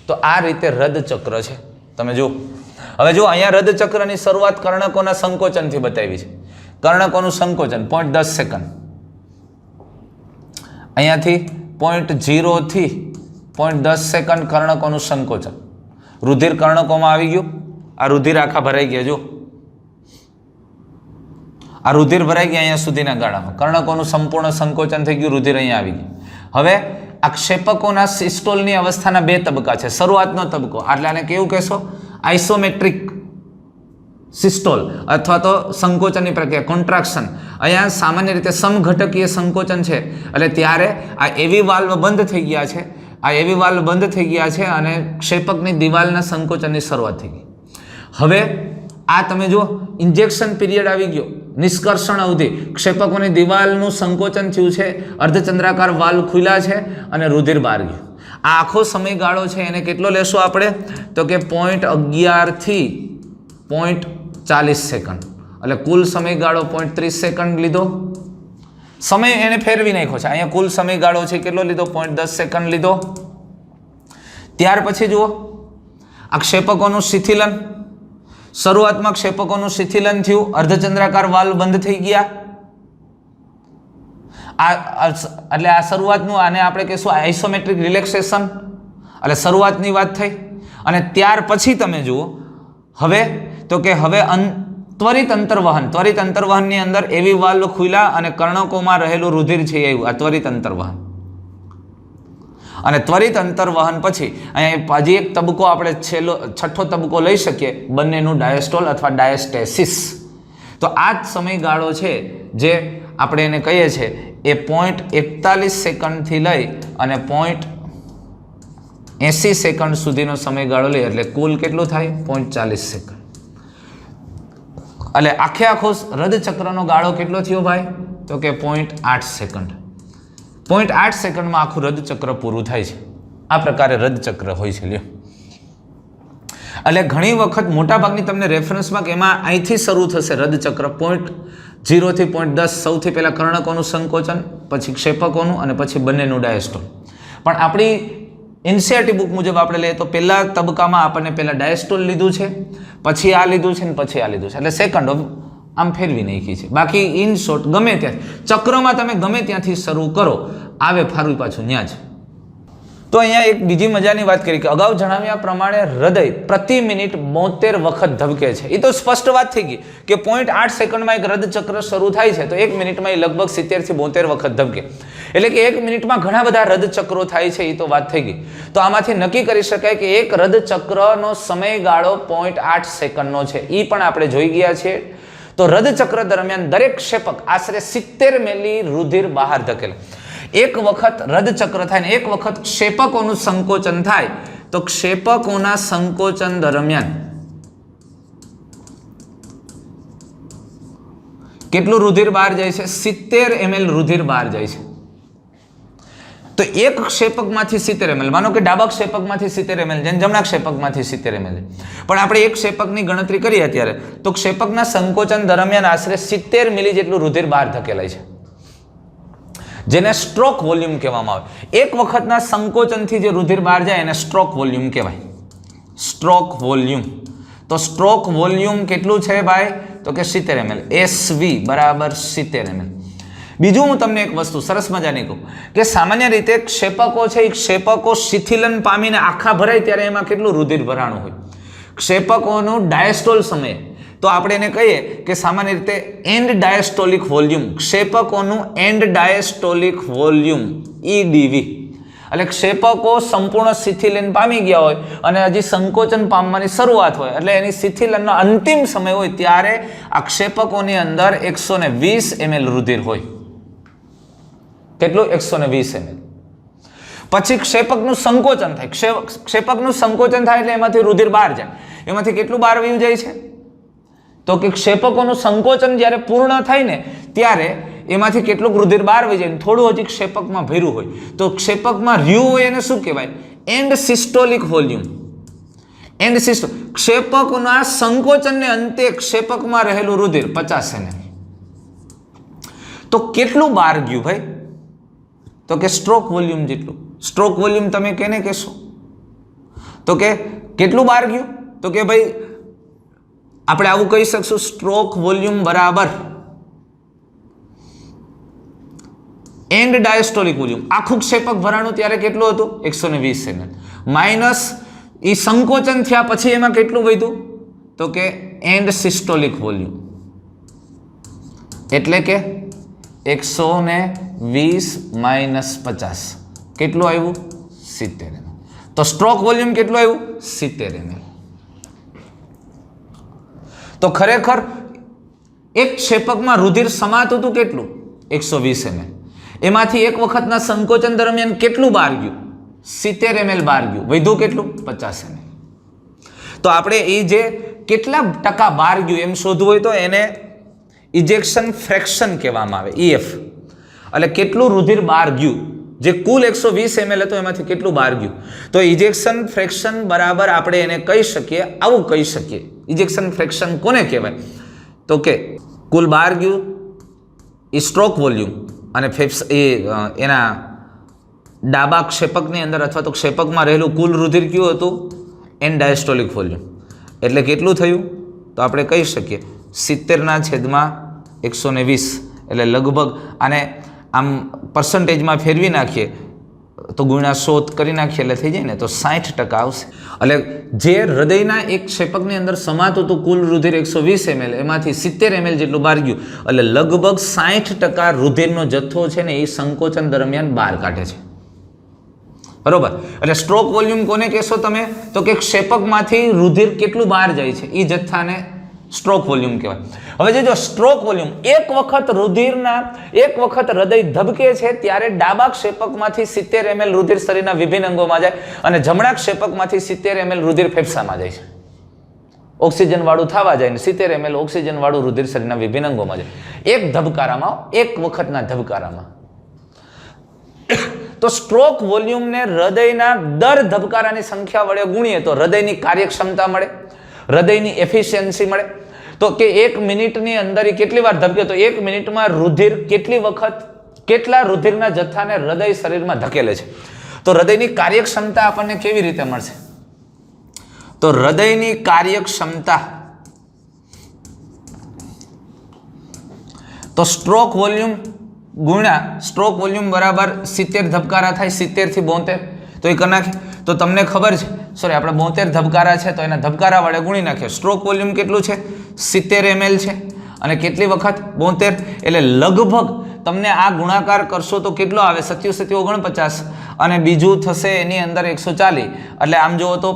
તો આ રીતે રદ ચક્ર છે. તમે જુઓ, હવે જો અહીંયા રદ ચક્રની શરૂઆત કર્ણકોના સંકોચનથી બતાવી છે. કર્ણકોનું સંકોચન 0.10 સેકન્ડ, અહીંયાથી 0.0 થી 0.10 સેકન્ડ કર્ણકોનું સંકોચન. રુધિર કર્ણકોમાં આવી ગયું. આ રુધિર આખા ભરાઈ ગયા. જો આ રુધિર ભરાઈ ગયા અહીંયા સુધીના ગાળામાં. કર્ણકોનું સંપૂર્ણ સંકોચન થઈ ગયું, રુધિર અહીંયા આવી ગયું. હવે આ ક્ષેપકોના સિસ્ટોલની અવસ્થાના બે તબક્કા છે. શરૂઆતનો તબક્કો એટલે આને કેવું કહેશો? આઇસોમેટ્રિક સિસ્ટોલ અથવા તો સંકોચનની પ્રક્રિયા, કોન્ટ્રાક્શન. અહીંયા સામાન્ય રીતે સમઘટકીય સંકોચન છે એટલે ત્યારે આ એવી વાલ્વ બંધ થઈ ગયા છે. આ એવી વાલ્વ બંધ થઈ ગયા છે અને ક્ષેપકની દિવાલના સંકોચનની શરૂઆત થઈ ગઈ. હવે આ તમે જુઓ, ઇન્જેક્શન પીરિયડ આવી ગયો, નિષ્કર્ષણ અવધિ. ક્ષેપકોની દિવાલનું સંકોચન થયું છે, અર્ધચંદ્રાકાર વાલ્વ ખુલ્યા છે અને રુધિર બહાર ગયું. આ આખો સમયગાળો છે એને કેટલો લેશો આપણે? તો કે 0.11 થી 0.40 સેકન્ડ. એટલે કુલ સમયગાળો 0.30 સેકન્ડ લીધો. સમય એને ફેરવી નાખ્યો છે. અહીંયા કુલ સમયગાળો છે કેટલો લીધો? 0.10 સેકન્ડ લીધો. ત્યાર પછી જુઓ આ ક્ષેપકોનું શિથિલન. શરૂઆતમાં ક્ષેપકોનું શિથિલન થયું, અર્ધચંદ્રાકાર વાલ્વ બંધ થઈ ગયા. એટલે આ શરૂઆતનું, આને આપણે કહીશું આઇસોમેટ્રિક રિલેક્સેશન. એટલે શરૂઆતની વાત થઈ અને ત્યાર પછી તમે જુઓ હવે તો કે હવે ત્વરિત અંતર્વહન. ત્વરિત અંતર્વહનની અંદર એવી વાલ્વ ખુલ્યા અને કર્ણકોમાં રહેલું રુધિર છે એવું આ ત્વરિત અંતર્વહન. અને ત્વરિત અંતર્વહન પછી અહીંયા હજી એક તબક્કો આપણે છઠ્ઠો તબક્કો લઈ શકીએ, બંનેનું ડાયસ્ટોલ અથવા ડાયસ્ટેસિસ. તો આ જ સમયગાળો છે જે આપણે એને કહીએ છીએ એ 0.41 સેકન્ડથી લઈ અને 0.80 સેકન્ડ સુધીનો સમયગાળો લઈએ એટલે કુલ કેટલું થાય? 0.40 સેકન્ડ. એટલે આખો રદચક્રનો ગાળો કેટલો થયો ભાઈ? તો કે 0.8 સેકન્ડ. 0.8 સેકન્ડમાં આખું રદચક્ર પૂરું થાય છે. આ પ્રકારે રદચક્ર હોય છે. લ્યો, એટલે ઘણી વખત મોટાભાગની તમને રેફરન્સમાં કે એમાં અહીંથી શરૂ થશે રદચક્ર. 0 થી 0.10 સૌથી પહેલાં કર્ણકોનું સંકોચન, પછી ક્ષેપકોનું અને પછી બંનેનું ડાયસ્ટોલ. પણ આપણી એનસીઈઆરટી બુક મુજબ આપણે લઈએ તો પહેલા તબક્કામાં આપણને પહેલાં ડાયસ્ટોલ લીધું છે, પછી આ લીધું છે ને પછી આ લીધું છે. એટલે સેકન્ડો આમ ફેરવી નાખી છે. બાકી ઇન શોર્ટ ગમે ત્યાંથી ચક્રમાં તમે ગમે ત્યાંથી શરૂ કરો, આવે ફારું પાછું ત્યાં જ. તો અહીંયા એક બીજી મજાની વાત કરી કે અગાઉ જણાવ્યા પ્રમાણે હૃદય પ્રતિ મિનિટ 72 વખત ધબકે છે. એ તો સ્પષ્ટ વાત થઈ ગઈ કે 0.8 સેકન્ડમાં એક રદચક્ર શરૂ થાય છે તો 1 મિનિટમાં એ લગભગ 70 થી 72 વખત ધબકે. એટલે કે 1 મિનિટમાં ઘણા બધા રદચક્રો થાય છે. એ તો વાત થઈ ગઈ. તો આમાંથી નક્કી કરી શકાય કે એક રદચક્રનો સમયગાળો 0.8 સેકન્ડનો છે. એ પણ આપણે જોઈ ગયા છીએ. તો રદચક્ર દરમિયાન દરેક ક્ષેપક આશરે 70 મિલી રુધિર બહાર ધકેલે. એક વખત રદચક્ર થાય ને એક વખત ક્ષેપકોનું સંકોચન થાય તો ક્ષેપકોના સંકોચન દરમિયાન કેટલું રુધિર બહાર જાય છે? 70 ml રુધિર બહાર જાય છે. તો એક ક્ષેપકમાંથી 70 ml, માનો કે ડાબા ક્ષેપકમાંથી 70 ml છે, જમણા ક્ષેપકમાંથી 70 ml છે. પણ આપણે એક ક્ષેપકની ગણતરી કરીએ અત્યારે, તો ક્ષેપકના સંકોચન દરમિયાન આશરે 70 મિલી જેટલું રુધિર બહાર ધકેલાય છે, જેને સ્ટ્રોક વોલ્યુમ કહેવામાં આવે. એક વખતના સંકોચનથી જે રુધિર બહાર જાય એને સ્ટ્રોક વોલ્યુમ કહેવાય. Stroke volume. તો સ્ટ્રોક વોલ્યુમ કેટલું છે ભાઈ? તો કે 70 ml. SV બરાબર 70 ml. બીજું હું તમને એક વસ્તુ સરસ મજાની કહું કે સામાન્ય રીતે ક્ષેપકો છે, એ ક્ષેપકો શિથિલન પામીને આખા ભરાય ત્યારે એમાં કેટલું રુધિર ભરાણું હોય. ક્ષેપકોનું ડાયસ્ટોલ સમયે તો આપણે એને કહીએ કે સામાન્ય રીતે એન્ડ ડાયસ્ટોલિક વોલ્યુમ, ક્ષેપકોનું એન્ડ ડાયસ્ટોલિક વોલ્યુમ EDV. એટલે ક્ષેપકો સંપૂર્ણ શિથિલન પામી ગયા હોય અને હજી સંકોચન પામવાની શરૂઆત હોય, એટલે એની શિથિલનનો અંતિમ સમય હોય ત્યારે આ ક્ષેપકોની અંદર 120 ml રુધિર હોય. કેટલું? 120 ml. પછી ક્ષેપકનું સંકોચન થાય. ક્ષેપકનું સંકોચન થાય એટલે એમાંથી રુધિર બહાર જાય. એમાંથી કેટલું બહાર વયું જાય છે? તો કે ક્ષેપકોનું સંકોચન જ્યારે પૂર્ણ થાય ને ત્યારે એમાંથી કેટલુંક રુધિર બહાર વહી જાય, થોડું હજી ક્ષેપકમાં ભર્યું હોય. તો ક્ષેપકમાં રહ્યું હોય એને શું કહેવાય? And systolic volume. એન્ડ સિસ્ટો ક્ષેપકના સંકોચનને અંતે ક્ષેપકમાં રહેલું રુધિર 50 ml. તો કેટલું બહાર ગયું ભાઈ? તો કે સ્ટ્રોક વોલ્યુમ જેટલું. સ્ટ્રોક વોલ્યુમ તમે કેને કહેશો? તો કે કેટલું બહાર ગયું? તો કે ભાઈ આપણે આવું કહી શકશું, સ્ટ્રોક વોલ્યુમ બરાબર એન્ડ ડાયસ્ટોલિક વોલ્યુમ. આખું ક્ષેપક ભરાણું ત્યારે કેટલું હતું? 120 ml. માઇનસ એ સંકોચન થયા પછી એમાં કેટલું વધ્યું? તો કે એન્ડ સિસ્ટોલિક વોલ્યુમ, એટલે કે 120 માઇનસ 50 કેટલું આવ્યું? 70 ml. તો સ્ટ્રોક વોલ્યુમ કેટલું આવ્યું? 70 ml. તો ખરેખર એક ક્ષેપકમાં રુધિર સમાતું હતું કેટલું? 120 ml. એમાંથી એક વખતના સંકોચન દરમિયાન કેટલું બહાર ગયું? 70 ml બહાર ગયું. વધ્યું કેટલું? 50 ml. તો આપણે એ જે કેટલા ટકા બહાર ગયું એમ શોધવું હોય તો એને ઇજેક્શન ફ્રેક્શન કહેવામાં આવે, EF. એટલે કેટલું રુધિર બહાર ગયું, જે કુલ 120 ml હતો એમાંથી કેટલું બહાર ગયું. તો ઇજેક્શન ફ્રેક્શન બરાબર આપણે એને કહી શકીએ, આવું કહી શકીએ. ઇજેક્શન ફ્રેક્શન કોને કહેવાય? તો કે કુલ બહાર ગયું એ સ્ટ્રોક વોલ્યુમ અને એના ડાબા ક્ષેપકની અંદર અથવા તો ક્ષેપકમાં રહેલું કુલ રુધિર કયું હતું? And diastolic volume. એટલે કેટલું થયું? તો આપણે કહી શકીએ 70/120 એટલે લગભગ આને આમ પર્સન્ટેજમાં ફેરવી નાખીએ તો ગુણ્યા 100 કરી નાખીએ એટલે થઈ જાય ને, તો 60% આવશે. એટલે જે હૃદયના એક ક્ષેપકની અંદર સમાતું હતું કુલ રુધિર 120 ml, એમાંથી 70 ml જેટલું બહાર ગયું. એટલે લગભગ 60% રુધિરનો જથ્થો છે ને એ સંકોચન દરમિયાન બહાર કાઢે છે. બરોબર. એટલે સ્ટ્રોક વોલ્યુમ કોને કહેશો તમે? તો કે ક્ષેપકમાંથી રુધિર કેટલું બહાર જાય છે એ જથ્થાને સ્ટ્રોક વોલ્યુમ કહેવાય. હવે જો સ્ટ્રોક વોલ્યુમ એક વખત હૃદય ધબકે છે ત્યારે ડાબા ક્ષેપકમાંથી 70 ml રુધિર શરીરના વિભિન્ન અંગોમાં જાય અને જમણા ક્ષેપકમાંથી 70 ml રુધિર ફેફસામાં જાય છે. ઓક્સિજન વાળું થવા જાય ને 70 ml ઓક્સિજન વાળું રુધિર શરીરના વિભિન્ન અંગોમાં જાય. એક ધબકારામાં, એક વખતના ધબકારામાં. તો સ્ટ્રોક વોલ્યુમને હૃદયના દર ધબકારાની સંખ્યા વડે ગુણીએ તો હૃદયની કાર્યક્ષમતા મળે, હૃદયની એફિશિયન્સી મળે. તો કે 1 મિનિટની અંદર કેટલી વાર ધબકે, તો 1 મિનિટમાં રુધિર કેટલા રુધિરના જથ્થાને હૃદય શરીરમાં ધકેલે છે. તો હૃદયની કાર્યક્ષમતા આપણને કેવી રીતે મળશે? તો હૃદયની કાર્યક્ષમતા તો સ્ટ્રોક વોલ્યુમ ગુણ્યા સ્ટ્રોક વોલ્યુમ બરાબર 70 ધબકારા થાય, 70 થી 72. તો એ કરી નાખીએ તો તમને ખબર છે, સોરી આપણે 72 ધબકારા છે તો એના ધબકારા વડે ગુણી નાખીએ. સ્ટ્રોક વોલ્યુમ કેટલું છે? 70 ml છે અને કેટલી વખત? 72. એટલે લગભગ તમને આ ગુણાકાર કરશો તો કેટલો આવે? 77 49 અને બીજું થશે એની અંદર 140. એટલે આમ જુઓ તો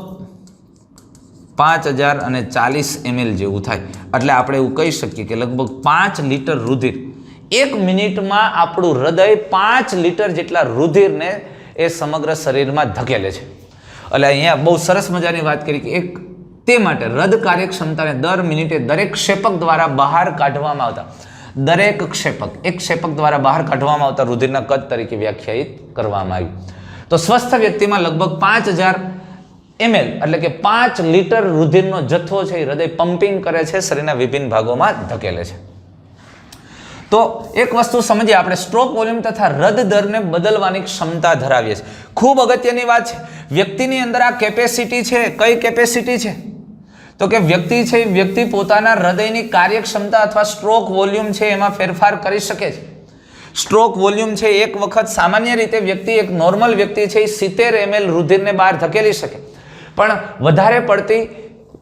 5040 ml જેવું થાય. એટલે આપણે એવું કહી શકીએ કે લગભગ 5 લીટર રુધિર 1 મિનિટમાં આપણું હૃદય 5 લીટર જેટલા રુધિરને એ સમગ્ર શરીરમાં ધકેલે છે. એટલે અહીંયા બહુ સરસ મજાની વાત કરી કે તે માટે હૃદ કાર્યક્ષમતાને દર મિનિટે દરેક ક્ષેપક દ્વારા બહાર કાઢવામાં આવતા દરેક ક્ષેપક એક ક્ષેપક દ્વારા બહાર કાઢવામાં આવતા રુધિરના કદ તરીકે વ્યાખ્યાયિત કરવામાં આવ્યું. તો સ્વસ્થ વ્યક્તિમાં લગભગ 5000 ml એટલે કે 5 લીટર રુધિરનો જથ્થો છે એ હૃદય પમ્પિંગ કરે છે, શરીરના વિભિન્ન ભાગોમાં ધકેલે છે. તો એક વસ્તુ સમજીએ આપણે, સ્ટ્રોક વોલ્યુમ તથા હૃદ દરને બદલવાની ક્ષમતા ધરાવીએ છીએ. ખૂબ અગત્યની વાત છે. વ્યક્તિની અંદર આ કેપેસિટી છે. કઈ કેપેસિટી છે? તો કે વ્યક્તિ છે, વ્યક્તિ પોતાના હૃદયની કાર્યક્ષમતા અથવા સ્ટ્રોક વોલ્યુમ છે એમાં ફેરફાર કરી શકે છે. સ્ટ્રોક વોલ્યુમ છે એક વખત સામાન્ય રીતે વ્યક્તિ, એક નોર્મલ વ્યક્તિ છે એ 70 ml રુધિરને બહાર ધકેલી શકે, પણ વધારે પડતી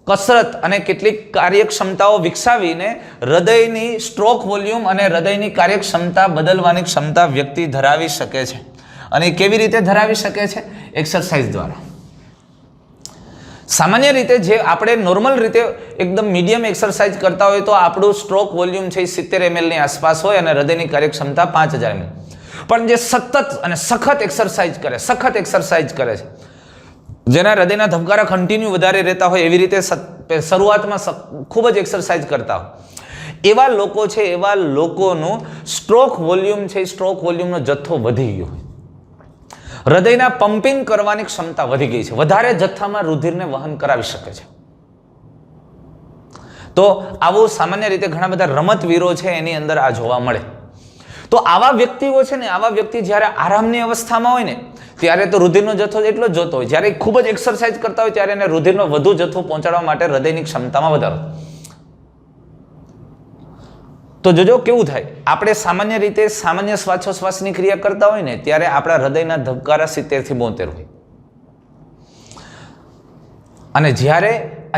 કસરત અને કેટલીક કાર્યક્ષમતાઓ વિકસાવીને હૃદયની સ્ટ્રોક વોલ્યુમ અને હૃદયની કાર્યક્ષમતા બદલવાની ક્ષમતા વ્યક્તિ ધરાવી શકે છે. અને કેવી રીતે ધરાવી શકે છે? એક્સરસાઇઝ દ્વારા. સામાન્ય રીતે જે આપણે નોર્મલ રીતે એકદમ મીડિયમ એક્સરસાઇઝ કરતા હોય તો આપણું સ્ટ્રોક વોલ્યુમ છે 70 ml ની આસપાસ હોય અને હૃદયની કાર્યક્ષમતા 5000 ml. પણ જે સતત અને સખત એક્સરસાઇઝ કરે છે, જેના હૃદયના ધબકારા કન્ટિન્યુ વધારે રહેતા હોય, એવી રીતે શરૂઆતમાં ખૂબ જ એક્સરસાઇઝ કરતા હોય, એવા લોકો છે, એવા લોકોનું સ્ટ્રોક વોલ્યુમ છે, સ્ટ્રોક વોલ્યુમનો જથ્થો વધી ગયો હોય. હૃદયના પમ્પિંગ કરવાની ક્ષમતા વધી ગઈ છે, વધારે જથ્થામાં રુધિરને વહન કરાવી શકે છે. તો આવું સામાન્ય રીતે ઘણા બધા રમતવીરો છે એની અંદર આ જોવા મળે. તો આવા વ્યક્તિઓ છે ને, આવા વ્યક્તિ જ્યારે આરામની અવસ્થામાં હોય ને ત્યારે તો રુધિરનો જથ્થો એટલો જ જોતો હોય. જ્યારે ખૂબ જ એક્સરસાઇઝ કરતા હોય ત્યારે એને રુધિરનો વધુ જથ્થો પહોંચાડવા માટે હૃદયની ક્ષમતામાં વધારો. તો જોજો કેવું થાય. આપણે સામાન્ય રીતે સામાન્ય શ્વાસોશ્વાસની ક્રિયા કરતા હોય ને ત્યારે આપણા હૃદયના ધબકારા 70 થી 72 હોય. અને જ્યારે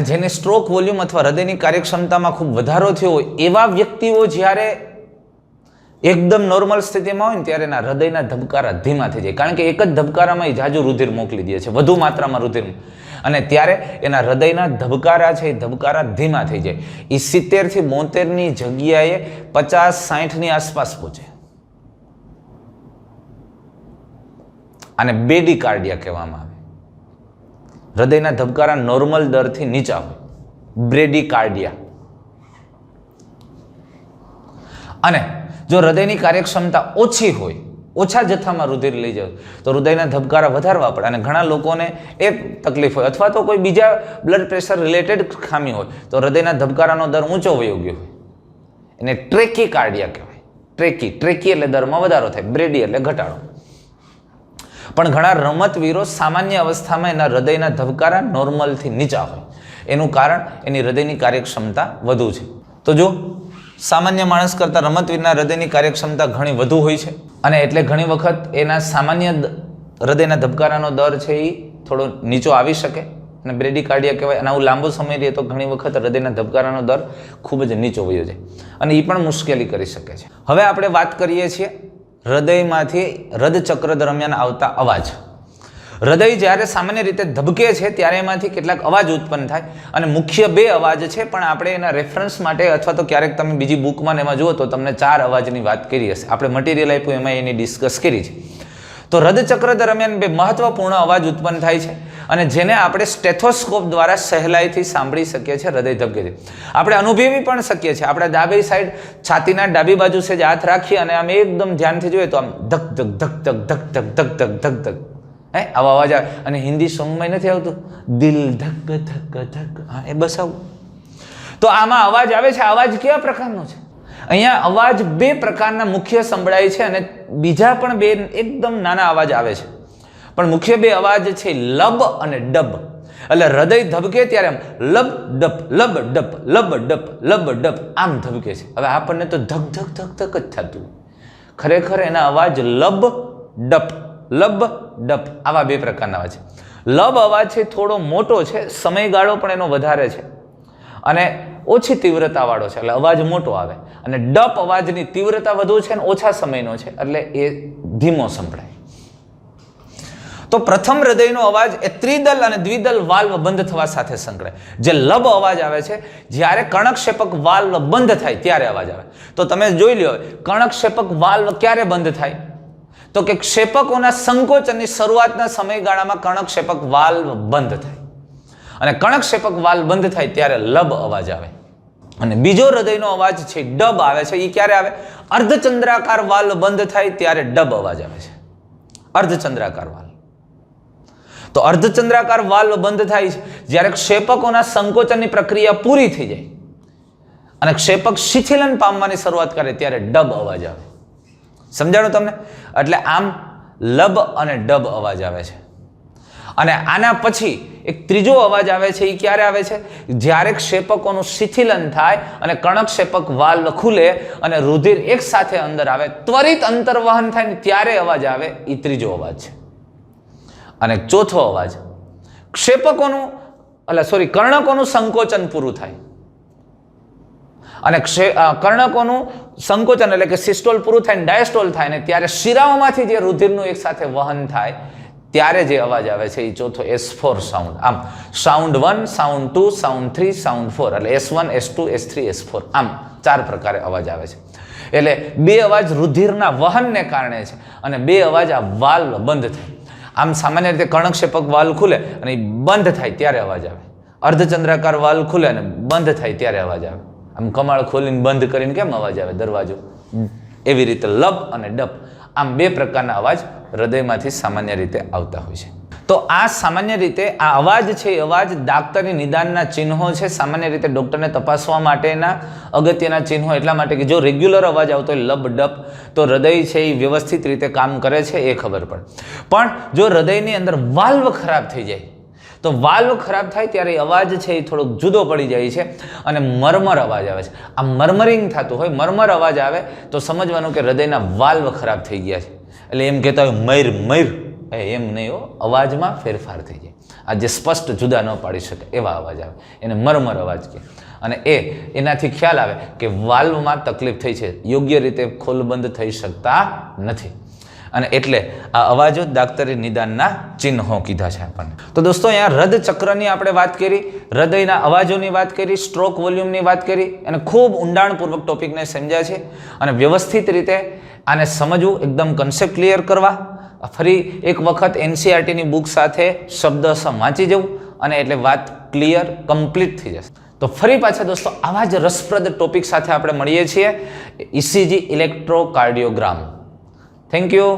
જેને સ્ટ્રોક વોલ્યુમ અથવા હૃદયની કાર્યક્ષમતામાં ખૂબ વધારો થયો હોય એવા વ્યક્તિઓ જ્યારે એકદમ નોર્મલ સ્થિતિમાં હોય ને ત્યારે એના હૃદયના ધબકારા ધીમા થઈ જાય. કારણ કે એક જ ધબકારામાં એ જાજુ રુધિર મોકલી દે છે, વધુ માત્રામાં રુધિર, અને ત્યારે એના હૃદયના ધબકારા છે એ ધબકારા ધીમા થઈ જાય. એ 70 થી 72 ની જગ્યાએ 50-60 ની આસપાસ પહોંચે. આને બ્રેડીકાર્ડિયા કહેવામાં આવે. હૃદયના ધબકારા નોર્મલ દરથી નીચા હોય, બ્રેડીકાર્ડિયા. અને જો હૃદયની કાર્યક્ષમતા ઓછી હોય, ઓછા જથ્થામાં રુધિર લઈ જાય તો હૃદયના ધબકારા વધારવા પડે. અને ઘણા લોકોને એ તકલીફ હોય અથવા તો કોઈ બીજા બ્લડ પ્રેશર રિલેટેડ ખામી હોય તો હૃદયના ધબકારાનો દર ઊંચો વયો ગયો હોય, એને ટ્રેકીકાર્ડિયા કહેવાય. ટ્રેકી એટલે દરમાં વધારો થાય, બ્રેડી એટલે ઘટાડો. પણ ઘણા રમતવીરો સામાન્ય અવસ્થામાં એના હૃદયના ધબકારા નોર્મલથી નીચા હોય. એનું કારણ એની હૃદયની કાર્યક્ષમતા વધુ છે. તો જો સામાન્ય માણસ કરતાં રમતવીરના હૃદયની કાર્યક્ષમતા ઘણી વધુ હોય છે અને એટલે ઘણી વખત એના સામાન્ય હૃદયના ધબકારાનો દર છે એ થોડો નીચો આવી શકે અને બ્રેડીકાર્ડિયા કહેવાય. અને આવું લાંબો સમય રહે તો ઘણી વખત હૃદયના ધબકારાનો દર ખૂબ જ નીચો વયો જાય અને એ પણ મુશ્કેલી કરી શકે છે. હવે આપણે વાત કરીએ છીએ હૃદયમાંથી હૃદચક્ર દરમિયાન આવતા અવાજ. હૃદય જ્યારે સામાન્ય રીતે ધબકે છે ત્યારે એમાંથી કેટલાક અવાજ ઉત્પન્ન થાય અને મુખ્ય 2 અવાજ છે, પણ આપણે એના રેફરન્સ માટે અથવા તો ક્યારેક તમે બીજી બુકમાં એમાં જુઓ તો તમને 4 અવાજની વાત કરી હશે. આપણે મટીરિયલ આપ્યું એમાં એની ડિસ્કસ કરી છે. તો હૃદચક્ર દરમિયાન 2 મહત્વપૂર્ણ અવાજ ઉત્પન્ન થાય છે અને જેને આપણે સ્ટેથોસ્કોપ દ્વારા સહેલાઈથી સાંભળી શકીએ છીએ. હૃદય ધબકે છે આપણે અનુભવી પણ શકીએ છીએ. આપણે ડાબી સાઈડ છાતીના ડાબી બાજુ છે જે હાથ રાખીએ અને આમ એકદમ ધ્યાનથી જોઈએ તો આમ ધક ધક ધક ધક ધક ધક ધક ધક ધક ધક આવો અવાજ આવે. અને હિન્દી સોંગમાં નથી આવતું દિલ ધક ધક ધક, હા એ બસ આવું. તો આમાં અવાજ આવે છે. અવાજ કેવા પ્રકારનો છે? અહીંયા અવાજ 2 પ્રકારના મુખ્ય સંભળાય છે અને બીજા પણ 2 એકદમ નાના અવાજ આવે છે, પણ મુખ્ય 2 અવાજ છે લબ અને ડબ. એટલે હૃદય ધબકે ત્યારે આમ લબ ડપ લબ ડપ લબ ડપ લબ ડપ આમ ધબકે છે. હવે આપણને તો ધક ધક ધક ધક જ થતું. ખરેખર એના અવાજ લબ ડપ લબ ડપ આવા 2 પ્રકારના અવાજ છે. લબ અવાજ છે થોડો મોટો છે, સમયગાળો પણ એનો વધારે છે અને ઓછી તીવ્રતા વાળો છે, એટલે અવાજ મોટો આવે. અને ડપ અવાજની તીવ્રતા વધુ છે અને ઓછા સમયનો છે, એટલે એ ધીમો સંભળાય. તો પ્રથમ હૃદયનો અવાજ એ ત્રિદલ અને દ્વિદલ વાલ્વ બંધ થવા સાથે સંકળાય. જે લબ અવાજ આવે છે જ્યારે કર્ણકશેપક વાલ્વ બંધ થાય ત્યારે અવાજ આવે. તો તમે જોઈ લો કર્ણકશેપક વાલ્વ ક્યારે બંધ થાય? તો કે ક્ષેપકોના સંકોચનની શરૂઆતના સમયગાળામાં કર્ણકશેપક વાલ્વ બંધ થાય અને કર્ણકશેપક વાલ્વ બંધ થાય ત્યારે લબ અવાજ આવે. અને બીજો હૃદયનો અવાજ છે ડબ આવે છે. એ ક્યારે આવે? અર્ધચંદ્રાકાર વાલ્વ બંધ થાય ત્યારે ડબ અવાજ આવે છે. અર્ધચંદ્રાકાર વાલ્વ. તો અર્ધચંદ્રાકાર વાલ્વ બંધ થાય છે જ્યારે ક્ષેપકોના સંકોચનની પ્રક્રિયા પૂરી થઈ જાય અને ક્ષેપક શિથિલન પામવાની શરૂઆત કરે ત્યારે ડબ અવાજ આવે. સમજાણું તમને? એટલે આમ લબ અને ડબ અવાજ આવે છે. અને આના પછી એક ત્રીજો અવાજ આવે છે. એ ક્યારે આવે છે? જ્યારે ક્ષેપકોનું શિથિલન થાય અને કર્ણકક્ષેપક વાલ્વ ખુલે અને રુધિર એક સાથે અંદર આવે, ત્વરિત અંતર્વહન થાય ને ત્યારે અવાજ આવે. એ ત્રીજો અવાજ છે. અને ચોથો અવાજ કર્ણકોનું સંકોચન પૂરું થાય અને કર્ણકોનું સંકોચન એટલે કે સિસ્ટોલ પૂરું થાય ને ડાયસ્ટોલ થાય ને ત્યારે શિરાઓમાંથી જે રુધિરનું એક સાથે વહન થાય ત્યારે જે અવાજ આવે છે એ ચોથો S4 સાઉન્ડ. આમ સાઉન્ડ 1, સાઉન્ડ 2, સાઉન્ડ 3, સાઉન્ડ 4 એટલે S1, S2, S3, S4 આમ 4 પ્રકારે અવાજ આવે છે. એટલે 2 અવાજ રુધિરના વહનને કારણે છે અને 2 અવાજ આ વાલ્વ બંધ થાય. આમ સામાન્ય રીતે કર્ણકક્ષેપક વાલ્વ ખુલે અને એ બંધ થાય ત્યારે અવાજ આવે. અર્ધચંદ્રાકાર વાલ્વ ખુલે અને બંધ થાય ત્યારે અવાજ આવે. આમ કમાળ ખોલીને બંધ કરીને કેમ અવાજ આવે દરવાજો, એવી રીતે લબ અને ડબ આમ 2 પ્રકારના અવાજ હૃદયમાંથી સામાન્ય રીતે આવતા હોય છે. તો આ સામાન્ય રીતે આ અવાજ છે એ અવાજ ડાક્ટરી નિદાનના ચિહ્નો છે. સામાન્ય રીતે ડૉક્ટરને તપાસવા માટેના અગત્યના ચિહ્નો એટલા માટે કે જો રેગ્યુલર અવાજ આવતો હોય લબ ડબ તો હૃદય છે એ વ્યવસ્થિત રીતે કામ કરે છે એ ખબર પડે. પણ જો હૃદયની અંદર વાલ્વ ખરાબ થઈ જાય તો વાલ્વ ખરાબ થાય ત્યારે અવાજ છે એ થોડોક જુદો પડી જાય છે અને મરમર અવાજ આવે છે. આ મરમરિંગ થતું હોય, મરમર અવાજ આવે તો સમજવાનું કે હૃદયના વાલ્વ ખરાબ થઈ ગયા છે. એટલે એમ કહેતા હોય મૈર મૈર, એમ નહીં હો, અવાજમાં ફેરફાર થઈ જાય. આ જે સ્પષ્ટ જુદા ન પાડી શકે એવા અવાજ આવે એને મરમર અવાજ કહે. અને એનાથી ખ્યાલ આવે કે વાલ્વમાં તકલીફ થઈ છે, યોગ્ય રીતે ખોલબંધ થઈ શકતા નથી. અને એટલે આ અવાજો દાક્તરી નિદાનના ચિહ્નો કીધા છે આપણને. તો દોસ્તો અહીંયા હૃદચક્રની આપણે વાત કરી, હૃદયના અવાજોની વાત કરી, સ્ટ્રોક વોલ્યુમની વાત કરી અને ખૂબ ઊંડાણપૂર્વક ટોપિકને સમજ્યા છે. અને વ્યવસ્થિત રીતે આને સમજવું, એકદમ કન્સેપ્ટ ક્લિયર કરવા, ફરી એક વખત NCERTની બુક સાથે શબ્દસહ વાંચી જવું અને એટલે વાત ક્લિયર કમ્પ્લીટ થઈ જશે. તો ફરી પાછા દોસ્તો આવા જ રસપ્રદ ટોપિક સાથે આપણે મળીએ છીએ. ECG electrocardiogram. Thank you.